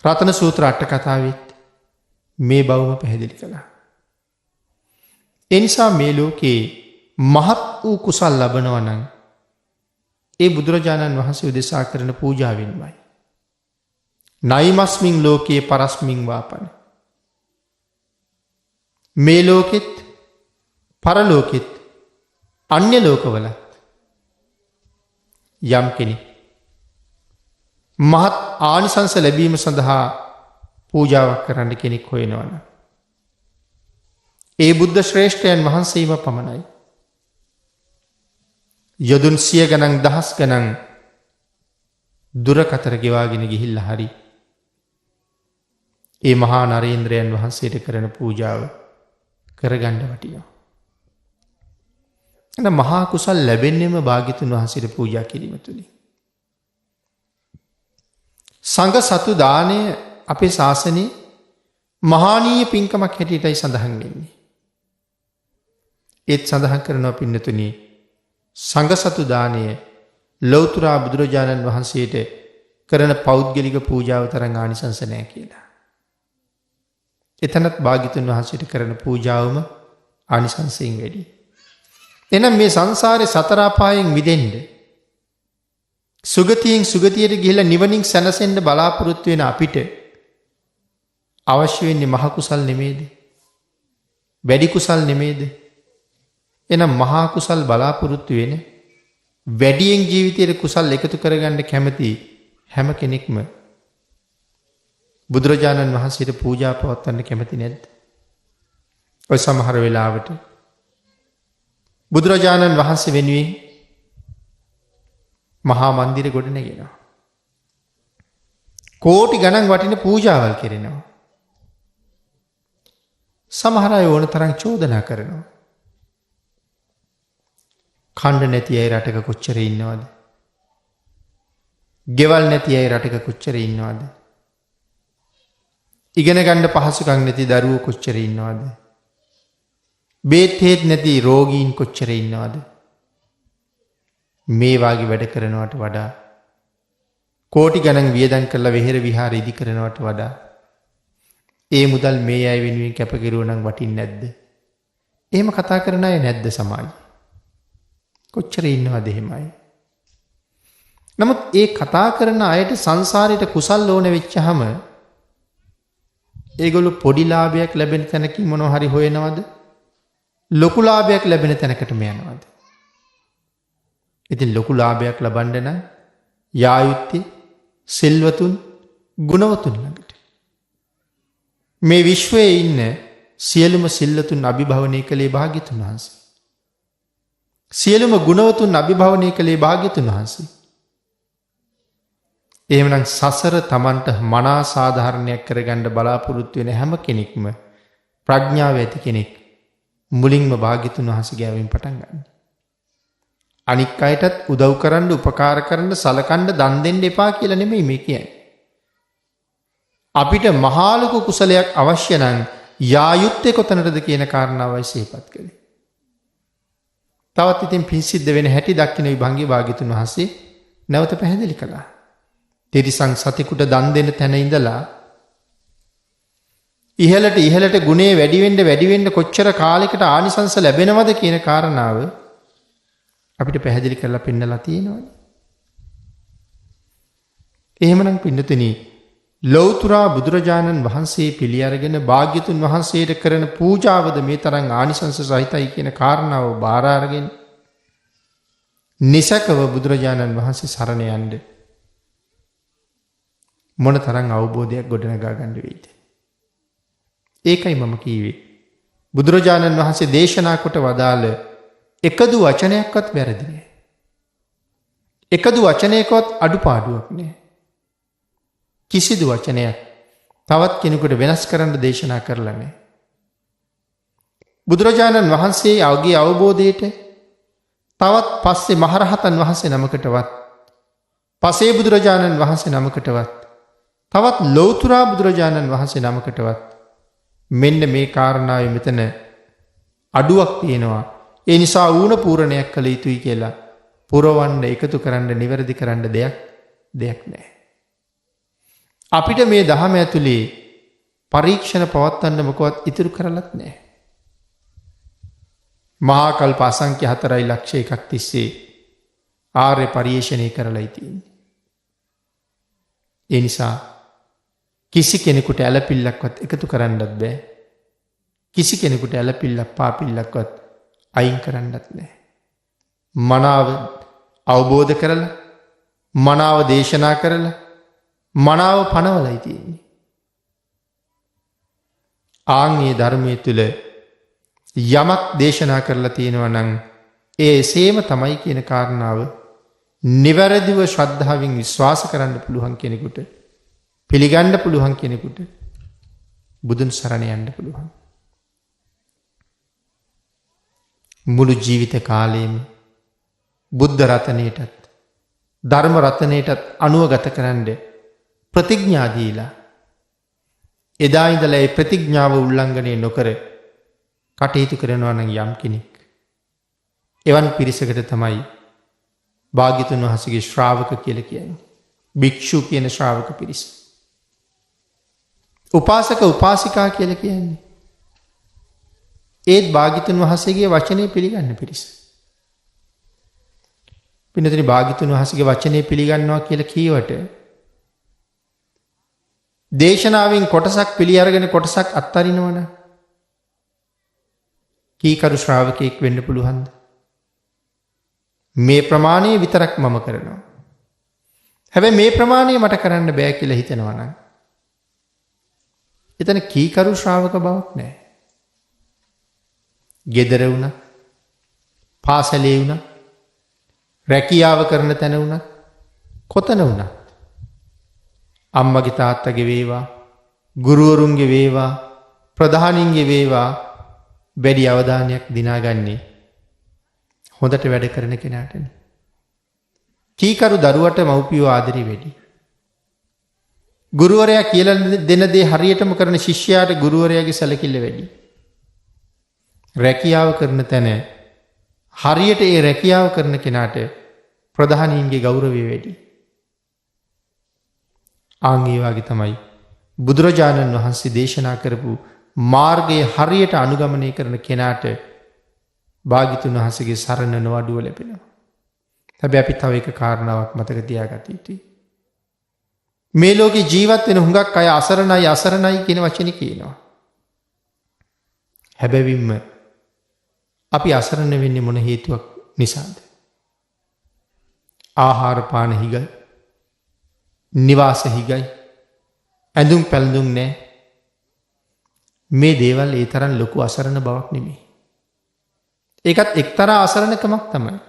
රතන සූත්‍ර අට කතාවෙත් මේ බවම පැහැදිලි කළා. ඒ නිසා මේ ලෝකේ මහත් වූ කුසල් ලබනවා නම් ඒ බුදුරජාණන් වහන්සේ උදෙසා කරන පූජාවෙන්මයි. නයිමස්මින් ලෝකයේ පරස්මින් වාපන. මේ ලෝකෙත් පරලෝකෙත් අන්‍ය ලෝකවලත් යම් කෙනෙක් මහත් ආනිසංස ලැබීම සඳහා පූජාවක් කරන්න කෙනෙක් හොයනවන. ඒ බුද්ධ ශ්‍රේෂ්ඨයන් වහන්සේම පමණයි. යොදුන් 100 ගණන් දහස් ගණන් දුරකතර ගෙවාගෙන ගිහිල්ල හරි ඒ මහා නරේන්ද්‍රයන් වහන්සේට කරන පූජාව කරගන්න වටිනවා. එන මහා කුසල් ලැබෙන්නෙම භාග්‍යතුන් වහන්සේට පූජා කිරීම තුලින්. සංඝ සතු දාණය අපේ ශාසනයේ මහානීය පින්කමක් හැටියටයි සඳහන් වෙන්නේ. ඒත් සඳහන් කරනවා පින්නතුනි සංඝ සතු දාණය ලෞතර බුදුරජාණන් වහන්සේට කරන පෞද්ගලික පූජාව තරම් ආනිසංස නැහැ කියලා. එතනත් භාග්‍යතුන් වහන්සේට කරන පූජාවම ආනිසංසයෙන් වැඩි. එනම් මේ සංසාරේ සතර අපායෙන් මිදෙන්න සුගතියෙන් සුගතියට ගිහිලා නිවනින් සැනසෙන්න බලාපොරොත්තු වෙන අපිට අවශ්‍ය වෙන්නේ මහ කුසල් නෙමේද? වැඩි කුසල් නෙමේද? එනම් මහා කුසල් බලාපොරොත්තු වෙන වැඩියෙන් ජීවිතයේ කුසල් එකතු කරගන්න කැමති හැම කෙනෙක්ම බුදුරජාණන් වහන්සේට පූජා පවත්වන්න කැමති නැද්ද? ඔය සමහර වෙලාවට බුදුරජාණන් වහන්සේ වෙනුවෙන් මහා මන්දිර ගොඩනගෙනවා. කෝටි ගණන් වටින පූජාවල් කෙරෙනවා. සමහර අය ඕන තරම් චෝදනා කරනවා. කණ්ඩ නැති අය රටක කොච්චර ඉන්නවද? ගෙවල් නැති අය රටක කොච්චර ඉන්නවද? ඉගෙන ගන්න පහසුකම් නැති දරුවෝ කොච්චර ඉන්නවද? බේත් හේත් නැති රෝගීන් කොච්චර ඉන්නවද? මේ වාගේ වැඩ කරනවට වඩා කෝටි ගණන් වියදම් කරලා වෙහෙර විහාර ඉදි කරනවට වඩා ඒ මුදල් මේ අය වෙනුවෙන් කැප කෙරුවා නම් වටින්නේ නැද්ද? එහෙම කතා කරන අය නැද්ද සමාජයේ? කොච්චර ඉන්නවද එහෙමයි? නමුත් ඒ කතා කරන අයට සංසාරයට කුසල් ඕන වෙච්චහම ඒගොල්ලෝ පොඩි ලාභයක් ලැබෙන තැනකින් මොනවා හරි හොයනවද? ලොකු ලාභයක් ලැබෙන තැනකටම යනවද? ඉතින් ලොකු ලාභයක් ලබන්න නම් යා යුත්තේ සිල්වතුන් ගුණවතුන් ළඟට. මේ විශ්වයේ ඉන්න සියලුම සිල්වතුන් අභිභවනය කළේ භාග්‍යතුන් වහන්සේ. සියලුම ගුණවතුන් අභිභවනය කළේ භාග්‍යතුන් වහන්සේ. එහෙමනම් සසර Tamanට මනා සාධාරණයක් කරගන්න බලාපොරොත්තු වෙන හැම කෙනෙක්ම ප්‍රඥාව ඇති කෙනෙක් මුලින්ම භාග්‍යතුන් වහන්සේගේ ඇවින් පටන් ගන්න. අනික් අයටත් උදව් කරන්න, උපකාර කරන්න, සලකන්න, දන් දෙන්න එපා කියලා නෙමෙයි මේ කියන්නේ. අපිට මහා ලොකු කුසලයක් අවශ්‍ය නම් යා යුත්තේ කොතනටද කියන කාරණාවයි සිහිපත් කළේ. තවත් ඉතින් පින් සිද්ධ වෙන හැටි දක්ින විභංගයේ භාග්‍යතුන් වහන්සේ නැවත පැහැදිලි කළා. තිරිසන් සතෙකුට දන් දෙන තැන ඉඳලා ඉහළට ගුණේ වැඩි වෙන්න කොච්චර කාලයකට ආනිසංස ලැබෙනවද කියන කාරණාව අපිට පැහැදිලි කරලා පෙන්නලා තියෙනවානේ. එහෙමනම් පින්නතුනි ලෞතර බුදුරජාණන් වහන්සේ පිළි අරගෙන භාග්‍යතුන් වහන්සේට කරන පූජාවද මේ තරම් ආනිසංස සහිතයි කියන කාරණාව බාර අරගෙන නිසකව බුදුරජාණන් වහන්සේ සරණ යන්න මොන තරම් අවබෝධයක් ගොඩනගා ගන්න වෙයිද? ඒකයි මම කීවේ බුදුරජාණන් වහන්සේ දේශනා කොට වදාළ එකදු වචනයක්වත් වැරදි නෑ. එකදු වචනයකවත් අඩුපාඩුවක් නෑ. කිසිදු වචනයක් තවත් කෙනෙකුට වෙනස් කරන්න දේශනා කරලා නෑ. බුදුරජාණන් වහන්සේ අවගේ අවබෝධයට තවත් පස්සේ මහරහතන් වහන්සේ නමකටවත් පසේ බුදුරජාණන් වහන්සේ නමකටවත් තවත් ලෞතර බුදුරජාණන් වහන්සේ නමකටවත් මෙන්න මේ කාරණාවේ මෙතන අඩුවක් තියෙනවා. ඒ නිසා ඌණ පූර්ණයක් කළ යුතුයි කියලා පුරවන්න, එකතු කරන්න, නිවැරදි කරන්න දෙයක් නැහැ. අපිට මේ දහම ඇතුලේ පරීක්ෂණ පවත්වන්න මොකවත් ඉතුරු කරලත් නැහැ. මහා කල්ප අසංඛ්‍ය 4,00,000ක් තිස්සේ ආර්ය පරිශ්‍රණය කරලා තියෙන්නේ. ඒ නිසා කිසි කෙනෙකුට ඇලපිල්ලක්වත් එකතු කරන්නත් බෑ. කිසි කෙනෙකුට ඇලපිල්ලක් පාපිල්ලක්වත් අයින් කරන්නත් බෑ. මනාව අවබෝධ කරලා මනාව දේශනා කරලා මනාව පනවලයි තියෙන්නේ. ආන්ගේ ධර්මයේ තුල යමක් දේශනා කරලා තියෙනවා නම් ඒ එසේම තමයි කියන කාරණාව නිවැරදිව ශ්‍රද්ධාවෙන් විශ්වාස කරන්න පුළුවන් කෙනෙකුට, පිළිගන්න පුළුවන් කෙනෙකුට බුදුන් සරණ යන්න පුළුවන්. මුළු ජීවිත කාලයේම බුද්ධ රතනයටත් ධර්ම රතනයටත් අනුවගත කරන්න ප්‍රතිඥා දීලා එදා ඉඳලා ඒ ප්‍රතිඥාව උල්ලංඝනය නොකර කටයුතු කරනවා නම් යම් කෙනෙක්, එවන් පිරිසකට තමයි භාග්‍යතුන් වහන්සේගේ ශ්‍රාවක කියලා කියන්නේ. භික්ෂු කියන ශ්‍රාවක පිරිස. උපාසක උපාසිකා කියලා කියන්නේ ඒත් භාග්‍යතුන් වහන්සේගේ වචනේ පිළිගන්න පිරිස. පින්නතනි භාග්‍යතුන් වහන්සේගේ වචනේ පිළිගන්නවා කියලා කීවට දේශනාවෙන් කොටසක් පිළි අරගෙන කොටසක් අත්හරිනවනම් කීකරු ශ්‍රාවකයෙක් වෙන්න පුළුවන්ද? මේ ප්‍රමාණය විතරක් මම කරනවා. හැබැයි මේ ප්‍රමාණය මට කරන්න බෑ කියලා හිතනවා නම් එතන කීකරු ශ්‍රාවක බවක් නැහැ. ගෙදර වුණා, පාසලේ වුණා, රැකියාව කරන තැන වුණා, කොතන වුණා අම්මගේ තාත්තගේ වේවා, ගුරුවරුන්ගේ වේවා, ප්‍රධානීන්ගේ වේවා වැඩි අවධානයක් දිනාගන්නේ හොඳට වැඩ කරන කෙනාටනේ. කීකරු දරුවට මව්පියෝ ආදරේ වැඩි. ගුරුවරයා කියලා දෙන දේ හරියටම කරන ශිෂ්‍යයාට ගුරුවරයාගේ සැලකිල්ල වැඩි. රැකියාව කරන තැන හරියට ඒ රැකියාව කරන කෙනාට ප්‍රධානීන්ගේ ගෞරවය වැඩි. ආන් ඒ වගේ තමයි බුදුරජාණන් වහන්සේ දේශනා කරපු මාර්ගයේ හරියට අනුගමනය කරන කෙනාට භාග්‍යතුන් වහන්සේගේ සරණ නොඅඩුව ලැබෙනවා. හැබැයි අපි තව එක කාරණාවක් මතක තියාගත යුතුයි. මේ ලෝකේ ජීවත් වෙන හුඟක් අය අසරණයි අසරණයි කියන වචනේ කියනවා. හැබැයිම අපි අසරණ වෙන්නේ මොන හේතුවක් නිසාද? ආහාර පාන හිගයි, නිවාස හිගයි, ඇඳුම් පැළඳුම් නැහැ. මේ දේවල් ඒ තරම් ලොකු අසරණ බවක් නෙමෙයි. ඒකත් එක්තරා අසරණකමක් තමයි.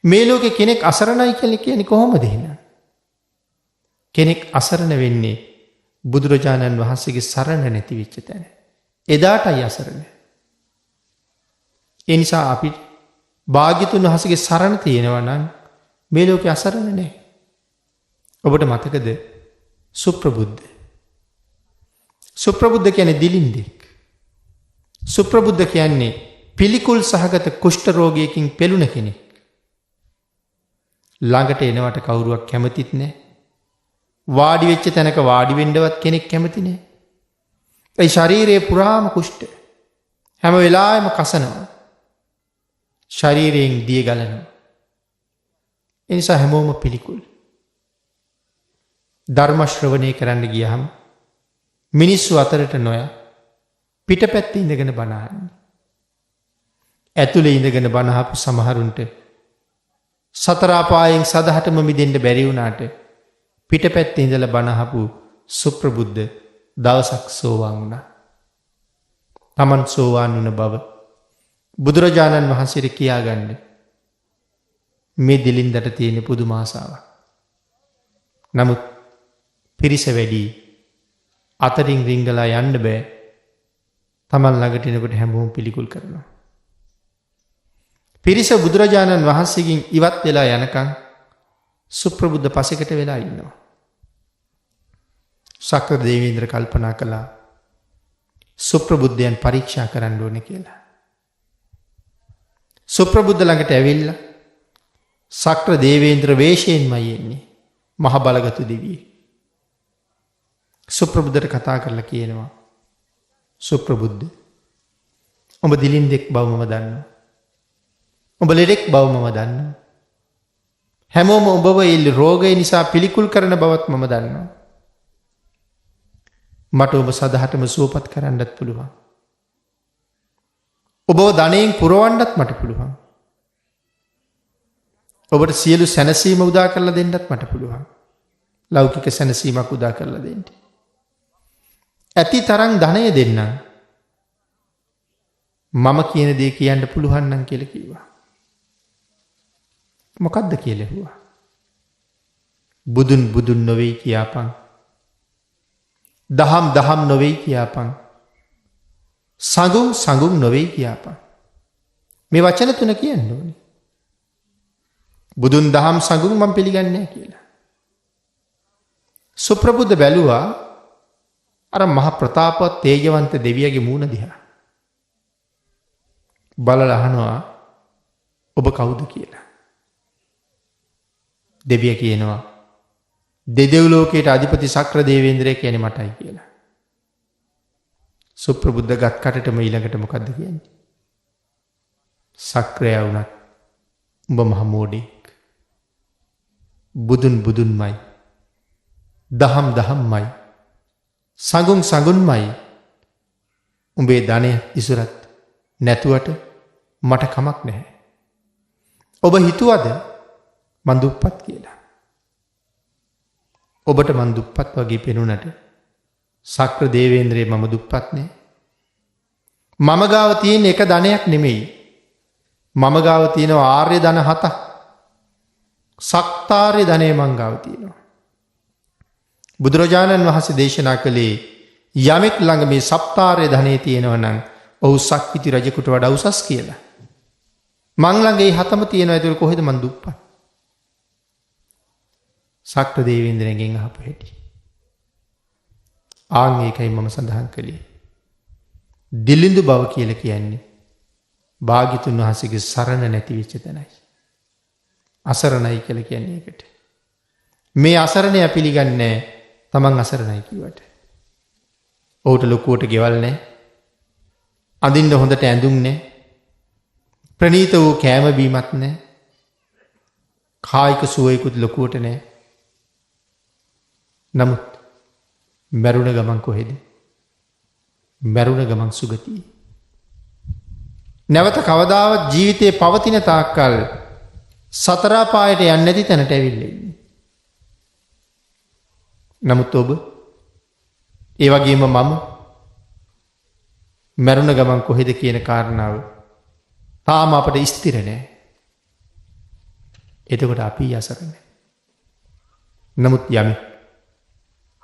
මේ ලෝකේ කෙනෙක් අසරණයි කියලා කියන්නේ කොහොමද එහෙනම්? කෙනෙක් අසරණ වෙන්නේ බුදුරජාණන් වහන්සේගේ සරණ නැති වෙච්ච තැන. එදාටයි අසරණ. ඒ නිසා අපි භාග්‍යතුන් වහන්සේගේ සරණ තියෙනවා නම් මේ ලෝකේ අසරණ නැහැ. ඔබට මතකද සුප්‍රබුද්ධ? සුප්‍රබුද්ධ කියන්නේ දිලින්දෙක්. සුප්‍රබුද්ධ කියන්නේ පිළිකුල් සහගත කුෂ්ඨ රෝගයකින් පෙළුණ කෙනෙක්. ළඟට එනවට කවුරුවක් කැමතිත් නැහැ. වාඩි වෙච්ච තැනක වාඩි වෙන්නවත් කෙනෙක් කැමති නැහැ. ඒ ශරීරයේ පුරාම කුෂ්ඨ. හැම වෙලාවෙම කසනවා. ශරීරයෙන් දිය ගලනවා. ඒ නිසා හැමෝම පිළිකුල්. ධර්ම ශ්‍රවණය කරන්න ගියහම මිනිස්සු අතරට නොයා පිටපැත්තේ ඉඳගෙන බණ අහන්නේ. ඇතුලේ ඉඳගෙන බණ අහපු සමහරුන්ට සතර අපායෙන් සදහටම මිදෙන්න බැරි වුණාට පිටපැත්තේ ඉඳලා බණ අහපු සුප්‍රබුද්ධ දවසක් සෝවාන් වුණා. තමන් සෝවාන් වුණ බව බුදුරජාණන් වහන්සේට කියාගන්න මේ දිලින්දට තියෙන පුදුම ආසාවක්. නමුත් පිරිස වැඩි අතරින් රිංගලා යන්න බෑ. තමන් ළඟට එනකොට හැමෝම පිළිකුල් කරනවා. පිරිස බුදුරජාණන් වහන්සේගෙන් ඉවත් වෙලා යනකම් සුප්‍රබුද්ධ පසෙකට වෙලා ඉන්නවා. සක්‍ර දේවේන්ද්‍ර කල්පනා කළා සුප්‍රබුද්ධයන් පරීක්ෂා කරන්න ඕනේ කියලා. සුප්‍රබුද්ධ ළඟට ඇවිල්ලා සක්‍ර දේවේන්ද්‍ර වේශයෙන්මයි එන්නේ. මහ බලගතු දෙවියෙක්. සුප්‍රබුද්ධට කතා කරලා කියනවා සුප්‍රබුද්ධ ඔබ දිලින්දෙක් බව මම දන්නවා. ඔබ ලෙඩෙක් බව මම දන්නවා. හැමෝම ඔබව ඒ රෝගය නිසා පිළිකුල් කරන බවත් මම දන්නවා. මට ඔබ සදහටම සුවපත් කරන්නත් පුළුවන්. ඔබව ධනයෙන් පුරවන්නත් මට පුළුවන්. ඔබට සියලු සැනසීම උදා කරලා දෙන්නත් මට පුළුවන්. ලෞකික සැනසීමක් උදා කරලා දෙන්න. ඇති තරම් ධනය දෙන්නම්. මම කියන දේ කියන්න පුළුවන් නම් කියලා කිව්වා. මොකද්ද කියලා ඇහුවා. බුදුන් බුදුන් නොවේ කියාපන්. දහම් දහම් නොවේ කියාපන්. සඟුම් සඟුම් නොවේ කියාපන්. මේ වචන තුන කියන්න ඕනේ. බුදුන් දහම් සඟුම් මම පිළිගන්නේ නැහැ කියලා. සුප්‍රබුද්ධ බැලුවා අර මහ ප්‍රතාපවත් තේජවන්ත දෙවියගේ මූණ දිහා. බලලා අහනවා ඔබ කවුද කියලා. දෙවිය කියනවා දෙදෙව් ලෝකයට අධිපති ශක්‍ර දේවේන්ද්‍රය කියන්නේ මටයි කියලා. සුප්‍රබුද්ධ ගත් කටටම ඊළඟට මොකද්ද කියන්නේ? ශක්‍රයා වුණත් උඹ මහ මෝඩෙක්. බුදුන් බුදුන්මයි. දහම් දහම්මයි. සඟුන් සඟුන්මයි. උඹේ ධනය ඉසුරත් නැතුවට මට කමක් නැහැ. ඔබ හිතුවද මන් දුප්පත් කියලා? ඔබට මන් දුප්පත් වගේ පෙනුනට ශක්‍ර දේවේන්ද්‍රේ මම දුප්පත් නෑ. මම ගාව තියෙන එක ධනයක් නෙමෙයි. මම ගාව තියෙනවා ආර්ය ධන 7ක්. සක්තාර්ය ධනය මං ගාව තියෙනවා. බුදුරජාණන් වහන්සේ දේශනා කළේ යමෙක් ළඟ මේ සප්තාර්ය ධනය තියෙනවා නම් ඔහු සක්විති රජෙකුට වඩා උසස් කියලා. මං ළඟ ඒ 7ම තියෙනවා. ඒක කොහෙද මං දුප්පත්? ශක්‍ර දේවේන්ද්‍රයන්ගෙන් අහපු හැටි. ආන් ඒකයි මම සඳහන් කළේ. දිලිඳු බව කියලා කියන්නේ භාග්‍යතුන් වහන්සේගේ සරණ නැති වෙච්ච තැනයි. අසරණයි කියලා කියන්නේ ඒකට. මේ අසරණය පිළිගන්නේ තමන් අසරණයි කිව්වට. ඔහුට ලොකුවට ගෙවල් නැහැ. අඳින්න හොඳට ඇඳුම් නැහැ. ප්‍රණීත වූ කෑම බීමක් නැහැ. කායික සුවයකුත් ලොකුවට නැහැ. නමුත් මැරුණ ගමන් කොහෙද? මැරුණ ගමන් සුගතියි. නැවත කවදාවත් ජීවිතේ පවතින තාක්කල් සතර පායට යන්නේ නැති තැනට ඇවිල්ලා ඉන්නේ. නමුත් ඔබ ඒ වගේම මම මැරුණ ගමන් කොහෙද කියන කාරණාව තාම අපට ස්ථිර නැහැ. එතකොට අපි අසරණයි. නමුත් යමෙක්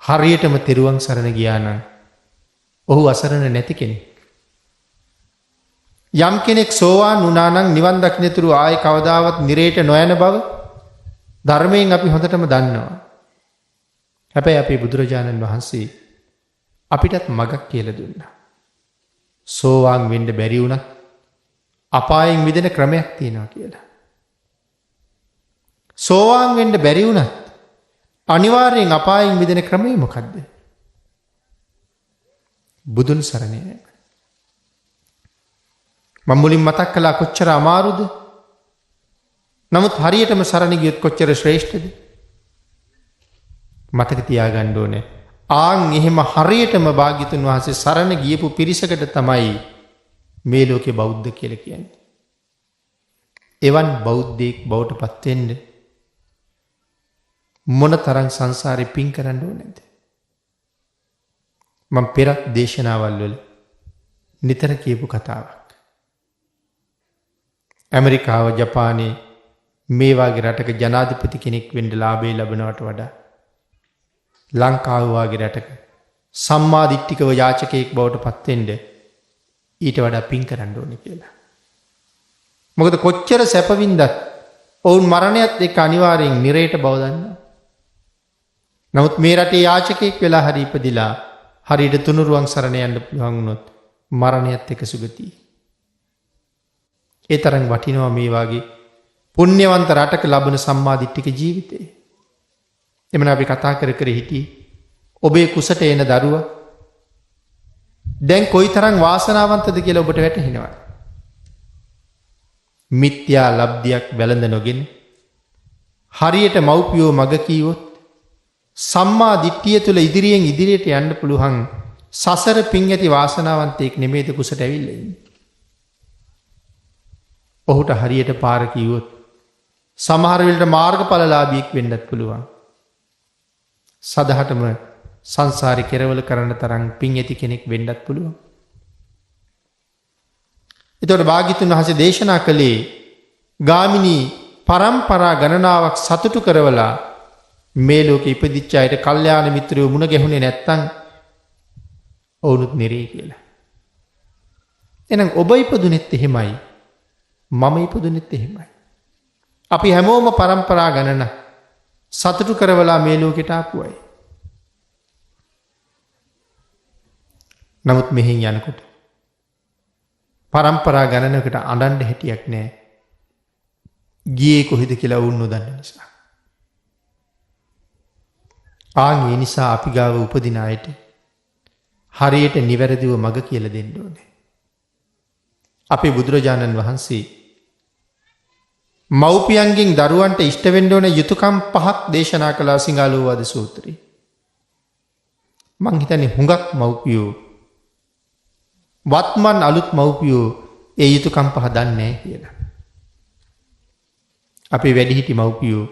හරියටම තෙරුවන් සරණ ගියා නම් ඔහු අසරණ නැති කෙනෙක්. යම් කෙනෙක් සෝවාන් වුණා නම් නිවන් දකින්නතුරු ආයේ කවදාවත් නිරේට නොයන බව ධර්මයෙන් අපි හොඳටම දන්නවා. හැබැයි අපේ බුදුරජාණන් වහන්සේ අපිටත් මගක් කියලා දුන්නා. සෝවාන් වෙන්න බැරි වුණත් අපායෙන් මිදෙන ක්‍රමයක් තියෙනවා කියලා. සෝවාන් වෙන්න බැරි වුණත් අනිවාර්යෙන් අපායෙන් මිදෙන ක්‍රමය මොකද්ද? බුදුන් සරණ යෑම. මම මුලින් මතක් කළා කොච්චර අමාරුද? නමුත් හරියටම සරණ ගියොත් කොච්චර ශ්‍රේෂ්ඨද? මතක තියාගන්න ඕනේ. ආන් එහෙම හරියටම භාග්‍යතුන් වහන්සේ සරණ ගියපු පිරිසකට තමයි මේ ලෝකේ බෞද්ධ කියලා කියන්නේ. එවන් බෞද්ධයෙක් බවට පත් වෙන්න මොන තරම් සංසාරේ පින් කරන්න ඕනේද? මම පෙර දේශනාවල් වල නිතර කියපු කතාවක්. ඇමරිකාව ජපානයේ මේ වගේ රටක ජනාධිපති කෙනෙක් වෙන්න ලාභය ලැබනවට වඩා ලංකාව වගේ රටක සම්මා දිට්ඨිකව යාචකයෙක් බවට පත් වෙන්න ඊට වඩා පින් කරන්න ඕනේ කියලා. මොකද කොච්චර සැප වින්දත් ඔවුන් මරණයත් එක්ක අනිවාර්යෙන් නිරේට බව දන්නවා. නමුත් මේ රටේ යාචකයෙක් වෙලා හරි ඉපදිලා හරියට තුනුරුවන් සරණ යන්න පුළුවන් වුණොත් මරණයත් එක්ක සුගතියි. ඒ තරම් වටිනවා මේ වාගේ පුණ්‍යවන්ත රටක ලබන සම්මාදිට්ඨික ජීවිතේ. එමන අපි කතා කර කර හිටියේ ඔබේ කුසට එන දරුවා දැන් කොයිතරම් වාසනාවන්තද කියලා ඔබට වැටහෙනවා. මිත්‍යා ලබ්ධියක් වැළඳ නොගෙන හරියට මව්පියෝ මග කීවොත් සම්මා දිට්ඨිය තුළ ඉදිරියෙන් ඉදිරියට යන්න පුළුවන් සසර පින් ඇති වාසනාවන්තයෙක් නෙමේද කුසට ඇවිල්ලා ඉන්නේ. ඔහුට හරියට පාර කීවොත් සමහර වෙලට මාර්ගඵලලාභියෙක් වෙන්නත් පුළුවන්. සදහටම සංසාරේ කෙරවල කරන්න තරම් පින් ඇති කෙනෙක් වෙන්නත් පුළුවන්. එතකොට භාග්‍යතුන් වහන්සේ දේශනා කළේ ගාමිනී පරම්පරා ගණනාවක් සතුටු කරවලා මේ ලෝකෙ ඉපදිච්ච අයට කල්යාණ මිත්‍රයෝ මුණ ගැහුනේ නැත්තම් ඔවුනුත් නිරේ කියලා. එහෙනම් ඔබ ඉපදුනෙත් එහෙමයි. මම ඉපදුනෙත් එහෙමයි. අපි හැමෝම පරම්පරා ගණන සතුටු කරවලා මේ ලෝකෙට ආපු අය. නමුත් මෙහෙන් යනකොට පරම්පරා ගණනකට අඬන්න හැටියක් නැහැ. ගියේ කොහෙද කියලා වුන් නොදන්න නිසා. ඒ නිසා අපි ගාව උපදින අයට හරියට නිවැරදිව මඟ කියලා දෙන්න ඕනේ. අපේ බුදුරජාණන් වහන්සේ මව්පියන්ගෙන් දරුවන්ට ඉෂ්ට වෙන්න ඕන යුතුයකම් 5ක් දේශනා කළා සිංහලෝවාද සූත්‍රයේ. මං හිතන්නේ හුඟක් මව්පියෝ වත්මන් අලුත් මව්පියෝ ඒ යුතුයකම් 5 දන්නේ නැහැ කියලා. අපේ වැඩිහිටි මව්පියෝ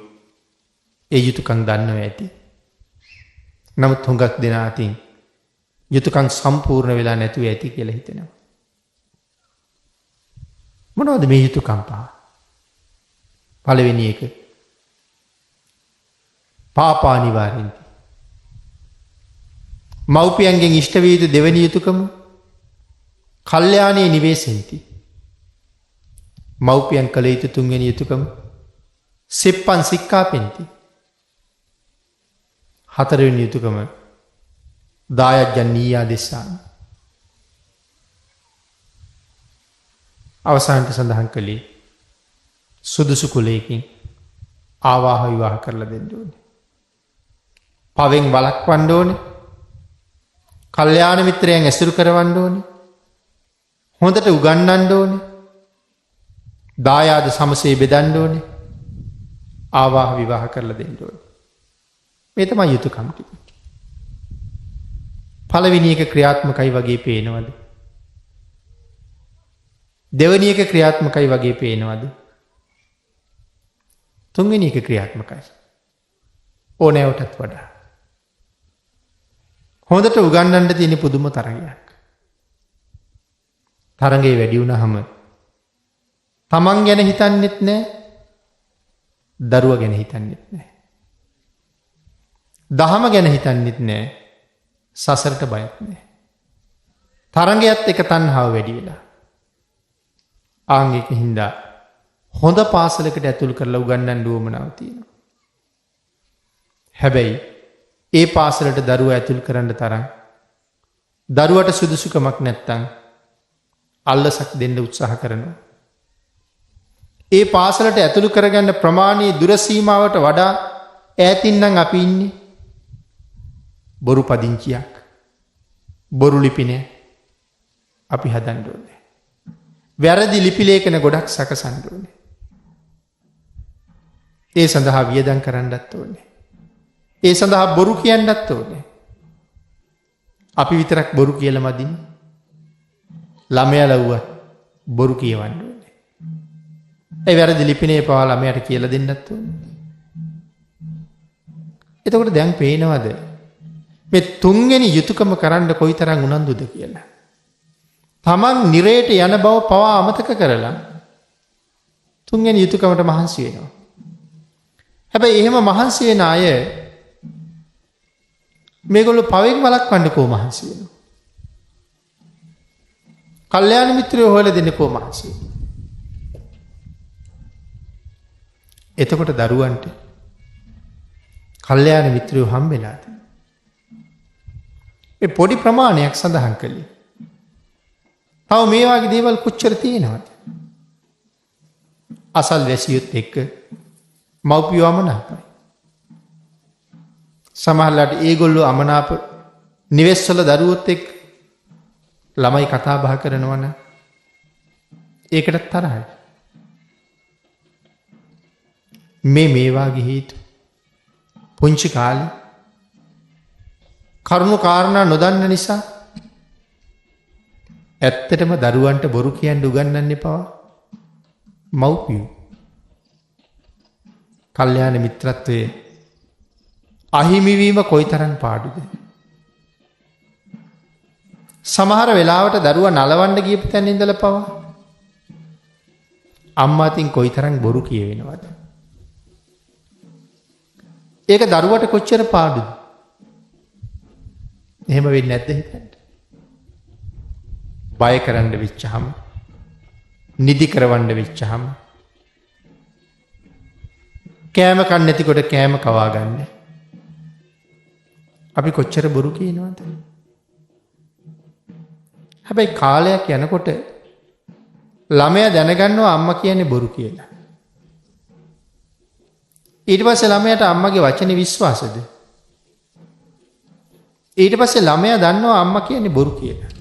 ඒ යුතුයකම් දන්නවා ඇති. නමුත් හුඟක් දෙනා අතින් යුතුයකම් සම්පූර්ණ වෙලා නැතුව ඇති කියලා හිතෙනවා. මොනවද මේ යුතුයකම් 5? පළවෙනි එක පාපානිවාරෙන්ති. මව්පියන්ගෙන් ඉෂ්ට විය යුතු දෙවෙනි යුතුයකම කල්යාණේ නිවේසෙන්ති. මව්පියන් කළ යුතු තුන්වෙනි යුතුයකම සිප්පන් සික්ඛාපෙන්ති. හතරවෙනි යුතුයකම දායජ්ජන් නීයා දෙස්සාන. අවසානට සඳහන් කළේ සුදුසු කුලයකින් ආවාහ විවාහ කරලා දෙන්න ඕනේ. පවෙන් වළක්වන්න ඕනේ. කල්යාණ මිත්‍රයන් ඇසුරු කරවන්න ඕනේ. හොඳට උගන්වන්න ඕනේ. දායාද සමසේ බෙදන්න ඕනේ. ආවාහ විවාහ කරලා දෙන්න ඕනේ. මේ තමයි යුතුයකම් ටික. පළවෙනි එක ක්‍රියාත්මකයි වගේ පේනවද? දෙවෙනි එක ක්‍රියාත්මකයි වගේ පේනවද? තුන්වෙනි එක ක්‍රියාත්මකයි. ඕනෑවටත් වඩා. හොඳට උගන්වන්න තියෙන පුදුම තරගයක්. තරඟේ වැඩි වුණාම තමන් ගැන හිතන්නෙත් නැහැ. දරුවා ගැන හිතන්නෙත් නැහැ. දහම ගැන හිතන්නෙත් නැහැ. සසරට බයත් නැහැ. තරඟයත් එක තණ්හාව වැඩි වෙලා. ආංගික හින්දා හොඳ පාසලකට ඇතුළු කරලා උගන්වන්න උවමනාව තියෙනවා. හැබැයි ඒ පාසලට දරුවා ඇතුළු කරන්න තරම් දරුවට සුදුසුකමක් නැත්තම් අල්ලසක් දෙන්න උත්සාහ කරනවා. ඒ පාසලට ඇතුළු කරගන්න ප්‍රමාණයේ දුර සීමාවට වඩා ඈතින් නම් අපි ඉන්නේ. බොරු පදිංචියක්, බොරු ලිපිනය අපි හදන්න ඕනේ. වැරදි ලිපි ලේඛන ගොඩක් සකසන්න ඕනේ. ඒ සඳහා වියදම් කරන්නත් ඕනේ. ඒ සඳහා බොරු කියන්නත් ඕනේ. අපි විතරක් බොරු කියලා මදින්නේ. ළමයා ලව්වත් බොරු කියවන්න ඕනේ. ඒ වැරදි ලිපිනේ පවා ළමයාට කියලා දෙන්නත් ඕනේ. එතකොට දැන් පේනවද මේ තුන්වෙනි යුතුයකම කරන්න කොයිතරම් උනන්දුද කියලා? තමන් නිරේට යන බව පවා අමතක කරලා තුන්වෙනි යුතුයකමට මහන්සි වෙනවා. හැබැයි එහෙම මහන්සි වෙන අය මේගොල්ලෝ පවෙන් වළක්වන්න කො මහන්සි වෙනවා. කල්යාණ මිත්‍රයෝ හොයලා දෙන්නේ කො මහන්සි වෙනවා. එතකොට දරුවන්ට කල්යාණ මිත්‍රයෝ හම්බෙලා තියෙනවා. මේ පොඩි ප්‍රමාණයක් සඳහන් කළේ. තව මේ වගේ දේවල් කොච්චර තියෙනවද? අසල් වැසියොත් එක්ක මව්පියෝ අමනාපයි. සමහරලාට ඒගොල්ලෝ අමනාප නිවෙස්වල දරුවොත් එක්ක ළමයි කතා බහ කරනවන ඒකටත් තරහයි. මේවා ගිහිතු පුංචි කාලි කරුණු කාරණා නොදන්න නිසා ඇත්තටම දරුවන්ට බොරු කියන්න උගන්වන්න එපා. මව්පියෝ කල්යාණ මිත්‍රත්වයේ අහිමිවීම කොයිතරම් පාඩුද. සමහර වෙලාවට දරුවා නලවන්න ගියපු තැන ඉඳලා පවා අම්මා අතින් කොයිතරම් බොරු කියවෙනවද. ඒක දරුවට කොච්චර පාඩුද. එහෙම වෙන්නේ නැද්ද හිතන්න. බය කරන්න වෙච්චහම නිදි කරවන්න වෙච්චහම කෑම කන්න නැතිකොට කෑම කවා ගන්න. අපි කොච්චර බොරු කියනවද. හැබැයි කාලයක් යනකොට ළමයා දැනගන්නවා අම්මා කියන්නේ බොරු කියලා. ඊට පස්සේ ළමයාට අම්මගේ වචනේ විශ්වාසද? ඊට පස්සේ ළමයා දන්නවා අම්මා කියන්නේ බොරු කියලා.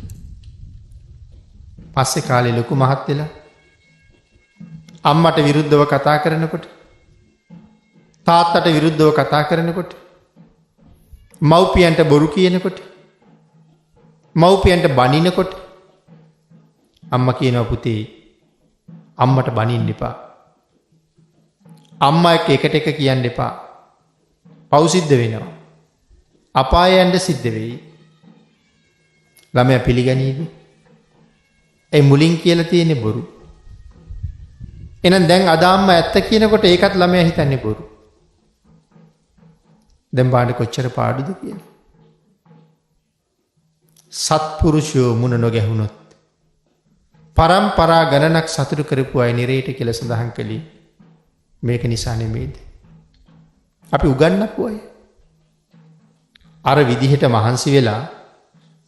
පස්සේ කාලේ ලොකු මහත් වෙලා අම්මට විරුද්ධව කතා කරනකොට තාත්තට විරුද්ධව කතා කරනකොට මව්පියන්ට බොරු කියනකොට මව්පියන්ට බනිනකොට අම්මා කියනවා පුතේ අම්මට බනින්න එපා. අම්මා එක්ක එකට එක කියන්න එපා. පව් සිද්ධ වෙනවා. අපාය යන්න සිද්ධ වෙයි. ළමයා පිළිගනීද? ඒ මුලින් කියලා තියෙන්නේ බොරු. එහෙනම් දැන් අද අම්මා ඇත්ත කියනකොට ඒකත් ළමයා හිතන්නේ බොරු. දැන් බලන්න කොච්චර පාඩුද කියලා. සත්පුරුෂයෝ මුණ නොගැහුනොත් පරම්පරා ගණනක් සතුටු කරපු අය නිරේට කියලා සඳහන් කළේ මේක නිසා නෙමෙයිද? අපි උගන්වපු අය. අර විදිහට මහන්සි වෙලා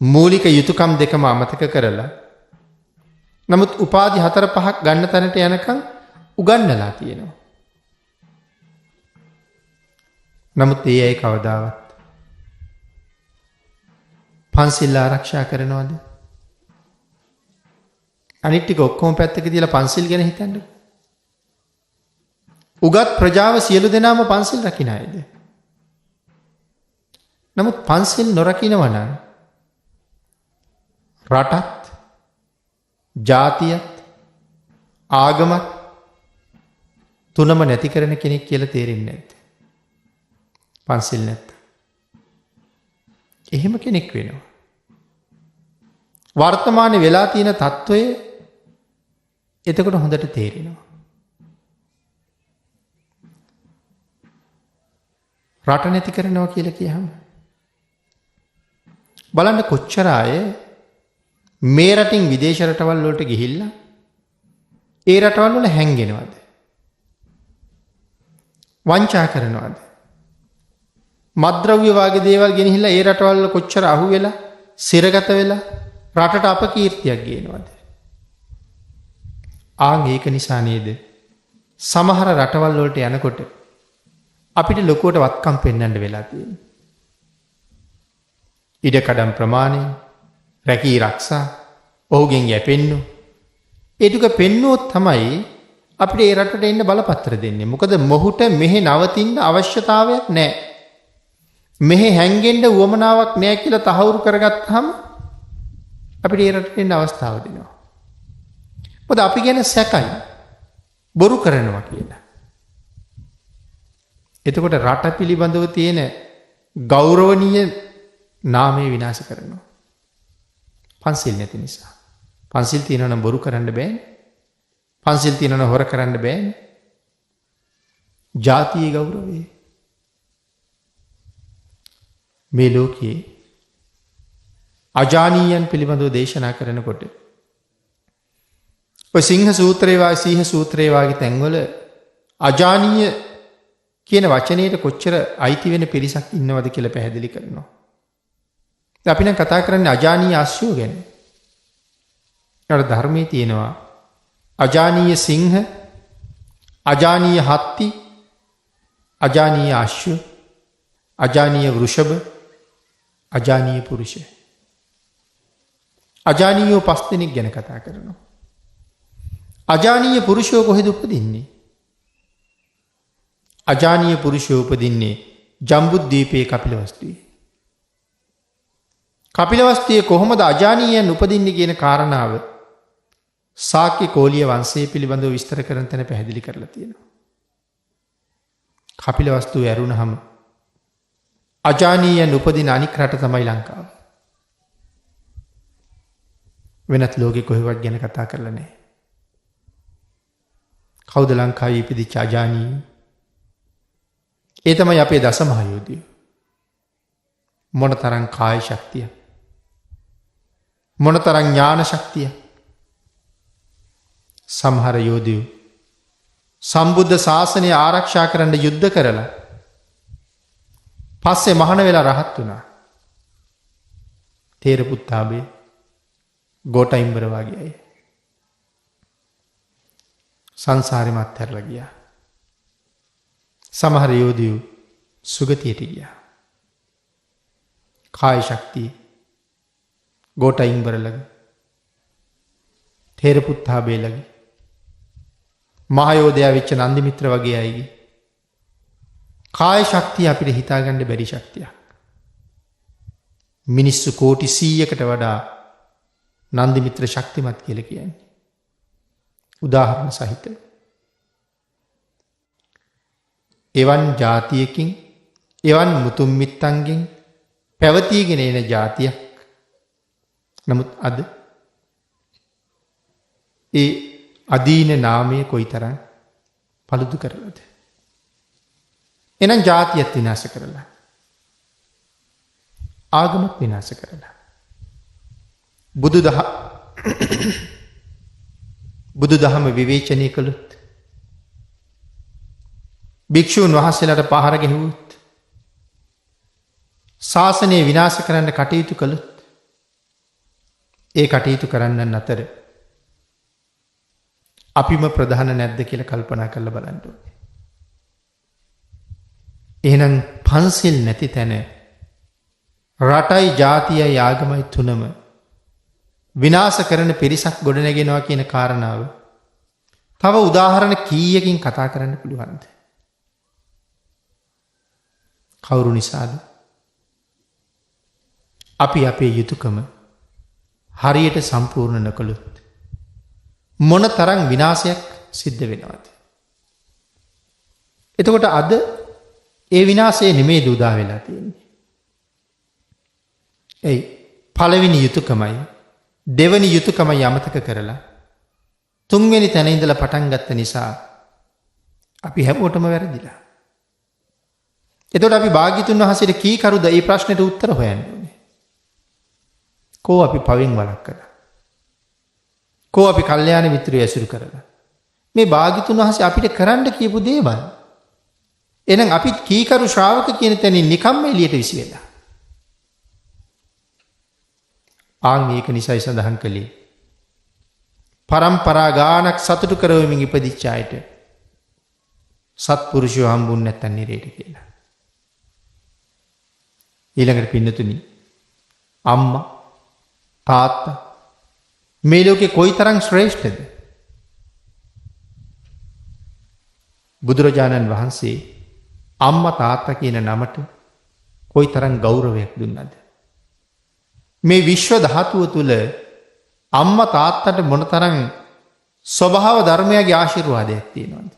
මූලික යුතුයකම් දෙකම අමතක කරලා නමුත් උපාධි 4-5ක් ගන්න තැනට යනකම් උගන්වලා තියෙනවා. නමුත් ඒ අය කවදාවත් පන්සිල් ආරක්ෂා කරනවද? අනිත් ටික ඔක්කොම පැත්තක තියලා පන්සිල් ගැන හිතන්න. උගත් ප්‍රජාව සියලු දෙනාම පන්සිල් රකින්න අයද? නමුත් පන්සිල් නොරකින්නවා නම් රටත් ජාතියත් ආගමත් තුනම නැති කරන කෙනෙක් කියලා තේරෙන්නේ නැද්ද? පන්සිල් නැත්නම් එහෙම කෙනෙක් වෙනවා. වර්තමානයේ වෙලා තියෙන తত্ত্বය එතකොට හොඳට තේරෙනවා. රට නැති කරනවා කියලා කියහම බලන්න කොච්චර අය මේ රටින් විදේශ රටවල් වලට ගිහිල්ලා ඒ රටවල් වල හැංගෙනවද? වංචා කරනවද? මත්ද්‍රව්‍ය වාගේ දේවල් ගෙනහිල්ලා ඒ රටවල් වල කොච්චර අහු වෙලා සිරගත වෙලා රටට අපකීර්තියක් ගේනවද? ඒක නිසා නේද සමහර රටවල් වලට යනකොට අපිට ලොකුවට වත්කම් පෙන්වන්න වෙලා තියෙන්නේ. ඉඩකඩම් ප්‍රමාණය, රැකී ආරක්ෂා, ඔහුගෙන් යැපෙන්නු. ඒ ටික පෙන්නුවොත් තමයි අපිට ඒ රටට එන්න බලපත්‍ර දෙන්නේ. මොකද මොහුට මෙහෙ නවතින්න අවශ්‍යතාවයක් නැහැ. මෙහෙ හැංගෙන්න උවමනාවක් නැහැ කියලා තහවුරු කරගත්තාම අපිට ඒ රටට එන්න අවස්ථාව දෙනවා. මොකද අපි ගැන සැකයි බොරු කරනවා කියලා. එතකොට රට පිළිබඳව තියෙන ගෞරවනීය නාමය විනාශ කරනවා. පන්සිල් නැති නිසා. පන්සිල් තියෙනවා නම් බොරු කරන්න බෑනේ. පන්සිල් තියෙනවා නම් හොර කරන්න බෑනේ. ජාතියේ ගෞරවය මේ ලෝකයේ අජානීයන් පිළිබඳව දේශනා කරනකොට ඔය සිංහ සූත්‍රයේ වාගේ සීහ සූත්‍රයේ වාගේ තැන්වල අජානීය කියන වචනයට කොච්චර අයිති වෙන පිරිසක් ඉන්නවද කියලා පැහැදිලි කරනවා. අපි නම් කතා කරන්නේ අජානීය අශ්වය ගැන. ඒකට ධර්මයේ තියෙනවා අජානීය සිංහ, අජානීය හත්ති, අජානීය අශ්ව, අජානීය වෘෂභ, අජානීය පුරුෂ. අජානීයෝ 5 දෙනෙක් ගැන කතා කරනවා. අජානීය පුරුෂයෝ කොහෙද උපදින්නේ? අජානීය පුරුෂයෝ උපදින්නේ ජම්බුද්වීපයේ කපිලවස්තුවේ. කපිලවස්තුවේ කොහොමද අජානීයයන් උපදින්නේ කියන කාරණාව ශාක්‍ය කෝලිය වංශය පිළිබඳව විස්තර කරන තැන පැහැදිලි කරලා තියෙනවා. කපිලවස්තුව ඇරුණහම අජානීයයන් උපදින අනික් රට තමයි ලංකාව. වෙනත් ලෝකෙ කොහෙවත් ගැන කතා කරලා නැහැ. කවුද ලංකාවේ ඉපදිච්ච අජානීය? ඒ තමයි අපේ දසමහයෝධයෝ. මොනතරම් කාය ශක්තිය, මොනතරම් ඥාන ශක්තිය. සමහර යෝධයෝ සම්බුද්ධ ශාසනය ආරක්ෂා කරන්න යුද්ධ කරලා පස්සේ මහාන වෙලා රහත් වුණා. තේරපුත්තාබේ ගෝඨයිම්බර වගේ අය සංසාරෙම අත්හැරලා ගියා. සමහර යෝධයෝ සුගතියට ගියා. කාය ශක්තිය ගෝඨයිම්බරලගේ, තේරපුත්තාබේලගේ, මහයෝධයා වෙච්ච නන්දිමිත්‍ර වගේ අයගේ කාය ශක්තිය අපිට හිතාගන්න බැරි ශක්තියක්. මිනිස්සු කෝටි 100කට වඩා නන්දිමිත්‍ර ශක්තිමත් කියලා කියන්නේ. උදාහරණ සහිත එවන් ජාතියකින්, එවන් මුතුන් මිත්තන්ගෙන් පැවතීගෙන එන ජාතියක්. නමුත් අද ඒ අදීන නාමය කොයිතරම් පළුදු කරලාද? එනම් ජාතියත් විනාශ කරලා, ආගමත් විනාශ කරලා, බුදුදහම විවේචනය කළොත්, භික්ෂූන් වහන්සේලාට පහර ගැහුවොත්, ශාසනය විනාශ කරන්න කටයුතු කළොත්, ඒ කටයුතු කරන්නන් අතර අපිම ප්‍රධාන නැද්ද කියලා කල්පනා කරලා බලන්න ඕනේ. එහෙනම් පන්සිල් නැති තැන රටයි ජාතියයි ආගමයි තුනම විනාශ කරන පිරිසක් ගොඩනගෙනවා කියන කාරණාව තව උදාහරණ කීයකින් කතා කරන්න පුළුවන්ද? කවුරු නිසාද? අපි අපේ යුතුයකම හරියට සම්පූර්ණ නොකළොත් මොන තරම් විනාශයක් සිද්ධ වෙනවද? එතකොට අද ඒ විනාශය නෙමෙයි උදා වෙලා තියෙන්නේ. එයි පළවෙනි යුතුයකමයි දෙවෙනි යුතුයකමයි අමතක කරලා තුන්වෙනි තැන ඉඳලා පටන් ගත්ත නිසා අපි හැමෝටම වැරදිලා. එතකොට අපි භාග්‍යතුන් වහන්සේට කී කරුද මේ ප්‍රශ්නෙට උත්තර හොයන්න ඕනේ. කෝ අපි පවෙන් වළක්වලා, කෝ අපි කල්යාණ මිත්‍රයෝ ඇසුරු කරලා මේ භාග්‍යතුන් වහන්සේ අපිට කරන්න කියපු දේවල්. එහෙනම් අපිත් කීකරු ශ්‍රාවක කියන තැනින් නිකම්ම එළියට විසි වෙලා. ආන් ඒක නිසයි සඳහන් කළේ පරම්පරා ගානක් සතුටු කරවමින් ඉපදිච්ච අයට සත්පුරුෂයෝ හම්බුන්නේ නැත්තන් නිරේට කියලා. ඊළඟට පින්නතුනි, අම්මා තාත්තා මේ ලෝකේ කොයිතරම් ශ්‍රේෂ්ඨද? බුදුරජාණන් වහන්සේ අම්මා තාත්තා කියන නමට කොයිතරම් ගෞරවයක් දුන්නද? මේ විශ්ව ධාතුව තුල අම්මා තාත්තට මොනතරම් ස්වභාව ධර්මයාගේ ආශිර්වාදයක් තියෙනවද?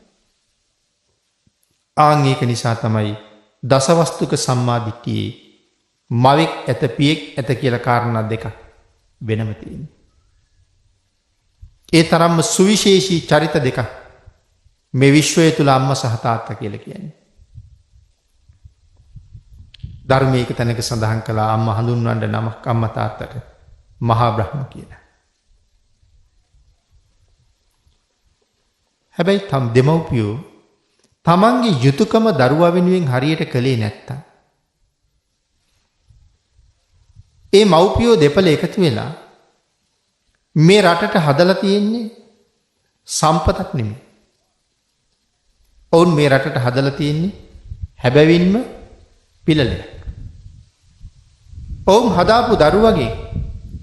ආන් ඒක නිසා තමයි දසවස්තුක සම්මාදිට්ඨියේ මවෙක් ඇත පියෙක් ඇත කියලා කාරණා දෙකක් වෙනම තියෙනවා. ඒ තරම්ම සුවිශේෂී චරිත දෙකක් මේ විශ්වය තුල අම්මා සහ තාත්තා කියලා කියන්නේ. ධර්මයක තැනක සඳහන් කළා අම්මා හඳුන්වන්න නමක් අම්මා තාත්තට මහා බ්‍රහ්ම කියලා. හැබැයි දෙමව්පියෝ තමන්ගේ යුතුයකම දරුවා වෙනුවෙන් හරියට කළේ නැත්තම් ඒ මව්පියෝ දෙපළ එකතු වෙලා මේ රටට හදලා තියෙන්නේ සම්පතක් නෙමෙයි. ඔවුන් මේ රටට හදලා තියෙන්නේ හැබැවින්ම පිළලයක්. ඔවුන් හදාපු දරුවගේ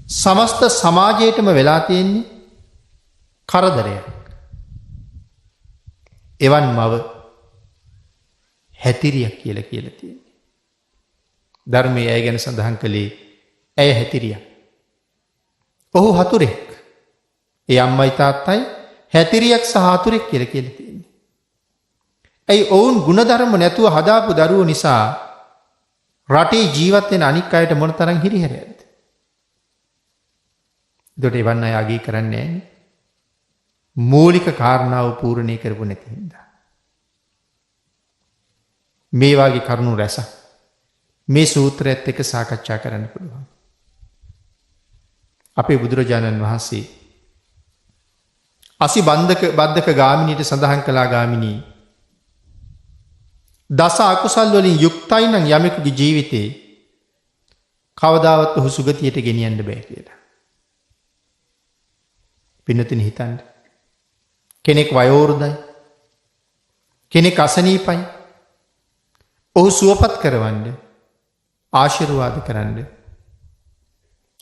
සමස්ත සමාජයටම වෙලා තියෙන්නේ කරදරයක්. එවන් මව හැතිරියක් කියලා කියලා තියෙන්නේ. ධර්මයේ ඇය ගැන සඳහන් කළේ ඇය හැතිරියක්. ඔහු හතුරෙක්. ඒ අම්මයි තාත්තයි හැතිරියක් සහ හතුරෙක් කියලා කියලා තියෙන්නේ. ඇයි ඔවුන් ගුණධර්ම නැතුව හදාපු දරුවෝ නිසා රටේ ජීවත් වෙන අනික් අයට මොන තරම් හිරිහැරයක්ද? ඒකට එවන් අය අගය කරන්නේ නැහැ. මූලික කාරණාව පූර්ණේ කරපු නැති හින්දා. මේ වාගේ කරුණු රැසක් මේ සූත්‍රයත් එක්ක සාකච්ඡා කරන්න පුළුවන්. අපේ බුදුරජාණන් වහන්සේ අසි බද්ධක ගාමිනීට සඳහන් කළා ගාමිනී දස අකුසල් වලින් යුක්තයි නම් යමෙකුගේ ජීවිතේ කවදාවත් ඔහු සුගතියට ගෙනියන්න බෑ කියලා. පින්නතින් හිතන්න. කෙනෙක් වයෝවෘද්ධයි. කෙනෙක් අසනීපයි. ඔහු සුවපත් කරවන්න ආශිර්වාද කරන්න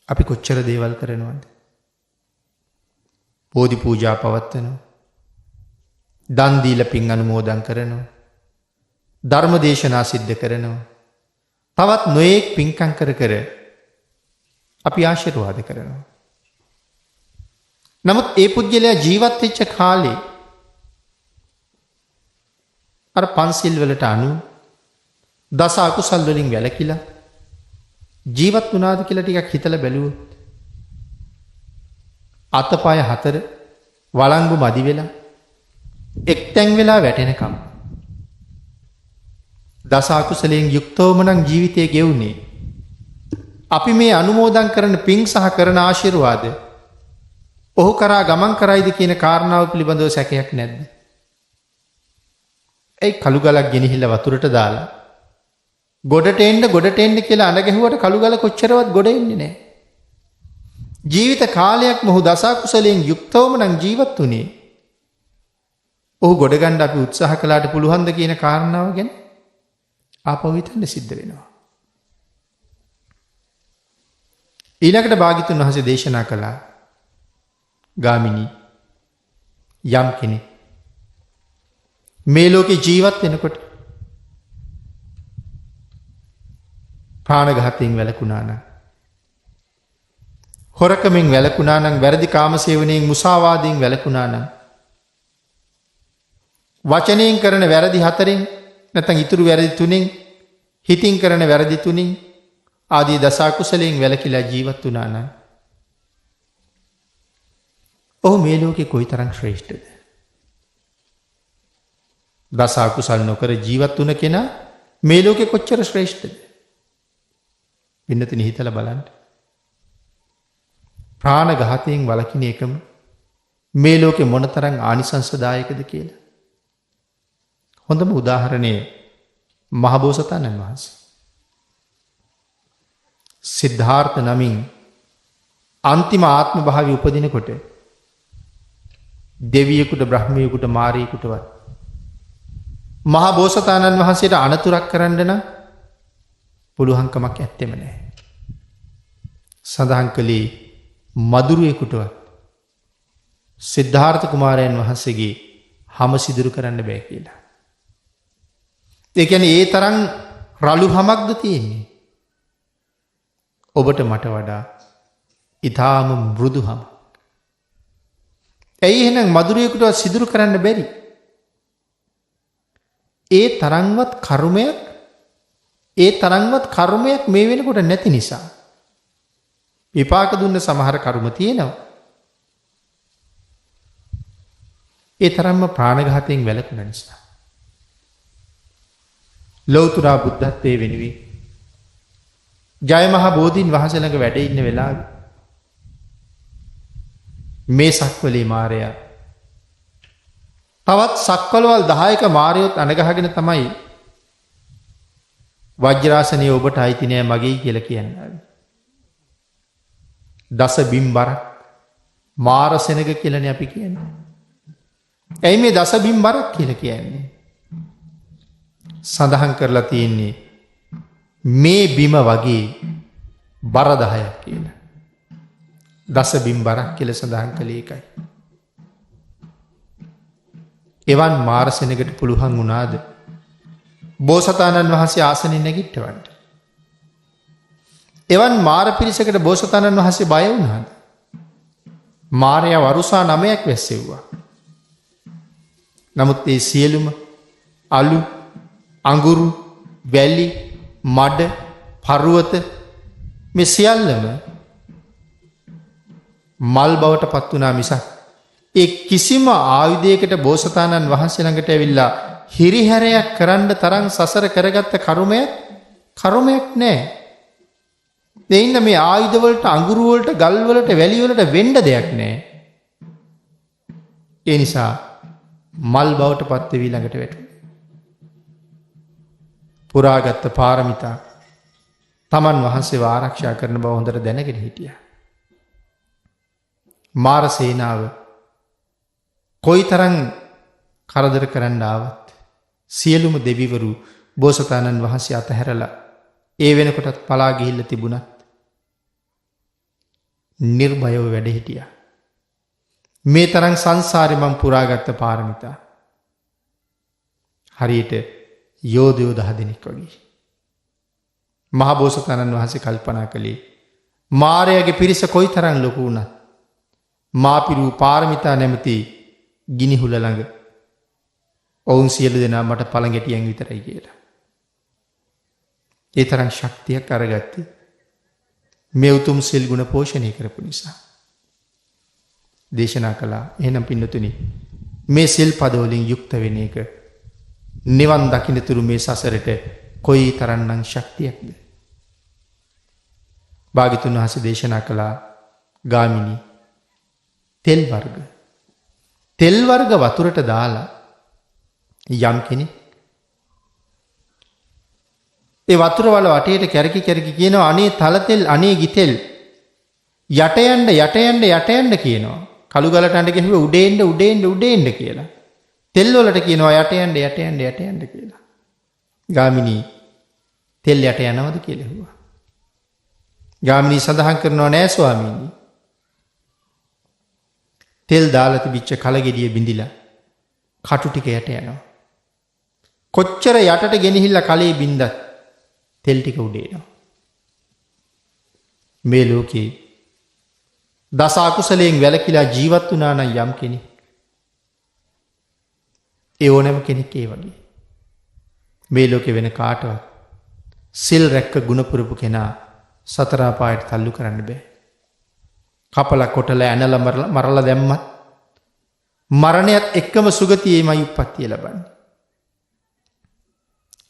අපි කොච්චර දේවල් කරනවද? බෝධි පූජා පවත්වනවා. දන් දීලා පින් අනුමෝදන් කරනවා. ධර්ම දේශනා සිද්ධ කරනවා. තවත් නොයෙක් පින්කම් කර කර අපි ආශිර්වාද කරනවා. නමුත් ඒ පුද්ගලයා ජීවත් වෙච්ච කාලේ අර පන්සිල් වලට අනුව දස අකුසල් වලින් වැළකීලා ජීවත් වුණාද කියලා ටිකක් හිතලා බැලුවොත් අතපය හතර වළංගු මදි වෙලා එක්තැන් වෙලා වැටෙනකම් දස අකුසලයෙන් යුක්තවම නම් ජීවිතය ගෙවුනේ. අපි මේ අනුමෝදන් කරන පින් සහ කරන ආශිර්වාද ඔහු කරා ගමන් කරයිද කියන කාරණාව පිළිබඳව සැකයක් නැද්ද? ඒ කළු ගලක් ගෙනහිල්ලා වතුරට දාලා ගොඩට එන්න කියලා අඬ ගැහුවට කළු ගල කොච්චරවත් ගොඩ එන්නේ නැහැ. ජීවිත කාලයක් මොහු දස කුසලයෙන් යුක්තවම නම් ජීවත් වුණේ. ඔහු ගොඩ ගන්න අපි උත්සාහ කළාට පුළුවන් ද කියන කාරණාව ගැන ආපහු හිතන්න සිද්ධ වෙනවා. ඊළඟට භාග්‍යතුන් වහන්සේ දේශනා කළා ගාමිනී යම් කෙනෙක් මේ ලෝකේ ජීවත් වෙනකොට ප්‍රාණඝාතයෙන් වැළකුණා නම්, හොරකමින් වැළකුණා නම්, වැරදි කාමසේවනයෙන් මුසාවාදයෙන් වැළකුණා නම්, වචනයෙන් කරන වැරදි 4න් නැත්නම් ඉතුරු වැරදි 3න්, හිතින් කරන වැරදි 3න් ආදී දස අකුසලයෙන් වැළකීලා ජීවත් වුණා නම් ඔහු මේ ලෝකේ කොයිතරම් ශ්‍රේෂ්ඨද? දස අකුසල් නොකර ජීවත් වුණ කෙනා මේ ලෝකේ කොච්චර ශ්‍රේෂ්ඨද? පින්නතිනි හිතලා බලන්න. ප්‍රාණඝාතයෙන් වළකින එකම මේ ලෝකේ මොනතරම් ආනිසංසදායකද කියලා. හොඳම උදාහරණය මහබෝසතාණන් වහන්සේ. සිද්ධාර්ථ නමින් අන්තිම ආත්ම භාවය උපදිනකොට දෙවියෙකුට බ්‍රහ්මයෙකුට මාරයෙකුටවත් මහා බෝසතාණන් වහන්සේට අනතුරක් කරන්න නම් පුළුවන්කමක් ඇත්තෙම නැහැ. සඳහන් කළේ මදුරුවෙකුටවත් සිද්ධාර්ථ කුමාරයන් වහන්සේගේ හම සිදුරු කරන්න බෑ කියලා. ඒ කියන්නේ ඒ තරම් රළු හමක්ද තියෙන්නේ. ඔබට මට වඩා ඊටාම මෘදු හම. ඇයි එහෙනම් මදුරුවෙකුටවත් සිදුරු කරන්න බැරි? ඒ තරම්වත් කර්මයක් මේ වෙනකොට නැති නිසා. විපාක දුන්න සමහර කර්ම තියෙනවා. ඒ තරම්ම ප්‍රාණඝාතයෙන් වැළකුණ නිසා. ලෞතර බුද්ධත්වයේ වෙනුවෙන් ජය මහ බෝධීන් වහන්සේ ළඟ වැඩ ඉන්න වෙලාවේ මේ සක්වලේ මාරයා තවත් සක්වලවල් 10ක මාරයොත් අනගහගෙන තමයි වජ්‍රාසනය ඔබට අයිති නෑ මගේ කියලා කියන්නේ. දස බිම්බරක් මාර සෙනග කියලානේ අපි කියන්නේ. ඇයි මේ දස බිම්බරක් කියලා කියන්නේ? සඳහන් කරලා තියෙන්නේ මේ බිම වගේ බර 10ක් කියලා. දස බිම්බරක් කියලා සඳහන් කළේ ඒකයි. එවන් මාරසෙනකට පුළුවන් වුණාද බෝසතාණන් වහන්සේ ආසනෙ නැගිට්ටවන්න? එවන් මාර පිරිසකට බෝසතාණන් වහන්සේ බය වුණාද? මාරයා වරුසා 9ක් වැස්සෙව්වා. නමුත් ඒ සියලුම අලු, අඟුරු, වැලි, මඩ, පර්වත මේ සියල්ලම මල් බවට පත් වුණා මිසක් ඒ කිසිම ආයුධයකට බෝසතාණන් වහන්සේ ළඟට ඇවිල්ලා හිරිහැරයක් කරන්න තරම් සසර කරගත්ත කර්මයක් නැහැ. දෙයින් මේ ආයුධ වලට, අඟුරු වලට, ගල් වලට, වැලි වලට වෙන්න දෙයක් නැහැ. ඒ නිසා මල් බවට පත් වෙවි ළඟට වැටුණා. පුරාගත් පාරමිතා තමන් වහන්සේව ආරක්ෂා කරන බව හොඳට දැනගෙන හිටියා. මාර සේනාව කොයිතරම් කරදර කරන්න ආවත් සියලුම දෙවිවරු බෝසතාණන් වහන්සේ අතහැරලා ඒ වෙනකොටත් පලා ගිහිල්ලා තිබුණත් නිර්භයව වැඩ හිටියා. මේ තරම් සංසාරේ මම පුරාගත්ත පාරමිතා හරියට යෝධයෝ 10 දෙනෙක් වගේ. මහා බෝසතාණන් වහන්සේ කල්පනා කළේ මාරයාගේ පිරිස කොයිතරම් ලොකු වුණත් මාපිරු පාරමිතා නැමැති ගිනිහුල ළඟ ඔවුන් සියලු දෙනා මට පළඟැටියන් විතරයි කියලා. ඒ තරම් ශක්තියක් අරගත්තේ මේ උතුම් සිල් ගුණ පෝෂණය කරපු නිසා. දේශනා කළා එහෙනම් පින්නතුනි මේ සිල් පද වලින් යුක්ත වෙන එක නිවන් දකින්නතුරු මේ සසරට කොයි තරම්නම් ශක්තියක්ද. භාග්‍යතුන් වහන්සේ දේශනා කළා ගාමිණී තෙල් වර්ග වතුරට දාලා යම් කෙනෙක් ඒ වතුර වල වටේට කැරකි කියනවා අනේ තල තෙල් අනේ ගිතෙල් යට යන්න කියනවා. කළු ගලට අඬ ගැහුව උඩ එන්න කියලා. තෙල් වලට කියනවා යට යන්න කියලා. ගාමිණී තෙල් යට යනවද කියලා ඇහුවා. ගාමිණී සඳහන් කරනවා නෑ ස්වාමීනි. තෙල් දාලා තිබිච්ච කලගෙඩිය බිඳිලා කටු ටික යට යනවා. කොච්චර යටට ගෙනහිල්ලා කලේ බින්දත් තෙල් ටික උඩ එනවා. මේ ලෝකේ දස අකුසලයෙන් වැළකීලා ජීවත් වුණා නම් යම් කෙනෙක් ඒ ඕනෑම කෙනෙක් ඒ වගේ. මේ ලෝකේ වෙන කාටවත් සිල් රැක්ක ගුණ පුරුපු කෙනා සතර අපායට තල්ලු කරන්න බෑ. කපලා කොටලා ඇනලා මරලා දැම්මත් මරණයත් එක්කම සුගතියේමයි උප්පත්තිය ලබන්නේ.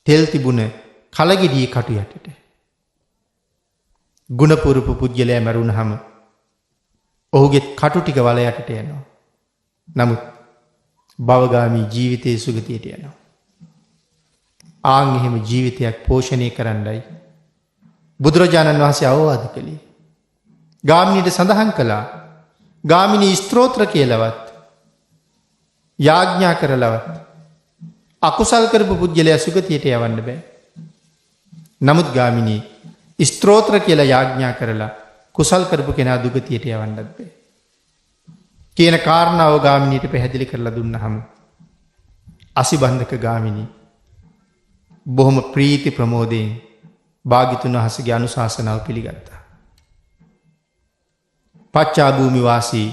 තෙල් තිබුණ කලගෙඩියේ කටු යටට ගුණ පුරුපු පුජ්‍යලයා මරුණහම ඔහුගේ කටු ටික වල යටට යනවා. නමුත් භවගාමී ජීවිතයේ සුගතියට යනවා. ආන් එහෙම ජීවිතයක් පෝෂණය කරන්නයි බුදුරජාණන් වහන්සේ අවවාද කළේ. ගාමිණීට සඳහන් කළා ගාමිණී ස්තෝත්‍ර කියලාවත් යාඥා කරලවත් අකුසල් කරපු පුජ්‍යලයා සුගතියට යවන්න බෑ. නමුත් ගාමිණී ස්තෝත්‍ර කියලා යාඥා කරලා කුසල් කරපු කෙනා දුගතියට යවන්නත් බෑ. කියන කාරණාව ගාමිණීට පැහැදිලි කරලා දුන්නහම අසිබන්ධක ගාමිණී බොහොම ප්‍රීති ප්‍රමෝදයෙන් භාග්‍යතුන් වහන්සේගේ අනුශාසනාව පිළිගත්තා. පච්චා භූමි වාසී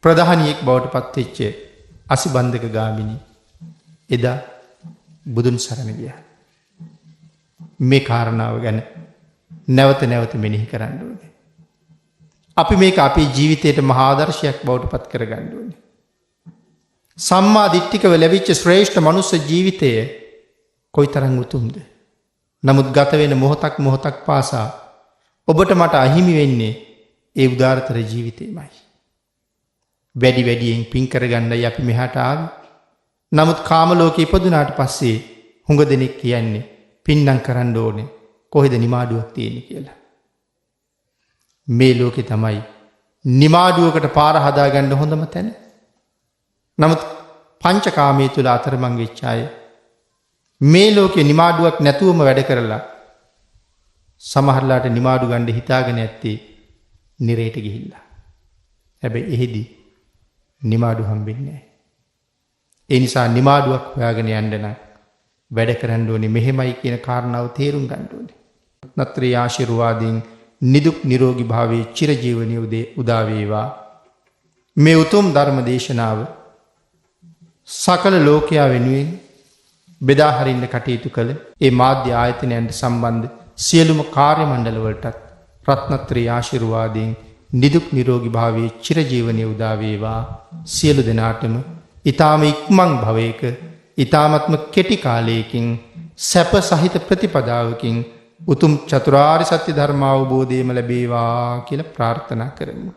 ප්‍රධානියෙක් බවට පත්වෙච්ච අසිබන්ධක ගාමිණී එදා බුදුන් සරණ ගියා. මේ කාරණාව ගැන නැවත නැවත මෙනෙහි කරන්න ඕනේ. අපි මේක අපේ ජීවිතයට මහා ආදර්ශයක් බවට පත් කරගන්න ඕනේ. සම්මා දිට්ඨිකව ලැබිච්ච ශ්‍රේෂ්ඨ මනුස්ස ජීවිතය කොයිතරම් උතුම්ද? නමුත් ගත වෙන මොහොතක් පාසා ඔබට මට අහිමි වෙන්නේ ඒ උදාරතර ජීවිතේමයි. වැඩියෙන් පින් කරගන්නයි අපි මෙහාට ආවේ. නමුත් කාම ලෝකේ ඉපදුනාට පස්සේ හුඟ දෙනෙක් කියන්නේ පින්නම් කරන්න ඕනේ කොහෙද නිමාඩුවක් තියෙන්නේ කියලා. මේ ලෝකේ තමයි නිමාඩුවකට පාර හදාගන්න හොඳම තැන. නමුත් පංචකාමයේ තුල අතරමං වෙච්ච අය මේ ලෝකේ නිමාඩුවක් නැතුවම වැඩ කරලා සමහරලාට නිමාඩු ගන්න හිතාගෙන ඇත්තේ නිරේට ගිහිල්ලා. හැබැයි එහෙදි නිමාඩු හම්බෙන්නේ නැහැ. ඒ නිසා නිමාඩුවක් හොයාගෙන යන්න නම් වැඩ කරන්න ඕනේ මෙහෙමයි කියන කාරණාව තේරුම් ගන්න ඕනේ. රත්නත්‍රාය ආශිර්වාදයෙන් නිදුක් නිරෝගී භාවයේ චිරජීවනයේ උදා වේවා. මේ උතුම් ධර්ම දේශනාව සකල ලෝකයා වෙනුවෙන් බෙදා හරින්න කටයුතු කළ ඒ මාධ්‍ය ආයතනයන්ට සම්බන්ධ සියලුම කාර්ය මණ්ඩල වලටත් රත්නත්‍රාය ආශිර්වාදයෙන් නිදුක් නිරෝගී භාවයේ චිරජීවනයේ උදා වේවා. සියලු දෙනාටම ඊ타ම ඉක්මන් භවයක ඊ타මත්ම කෙටි කාලයකින් සැප සහිත ප්‍රතිපදාවකින් උතුම් චතුරාර්ය සත්‍ය ධර්ම අවබෝධයම ලැබේවා කියලා ප්‍රාර්ථනා කරමු.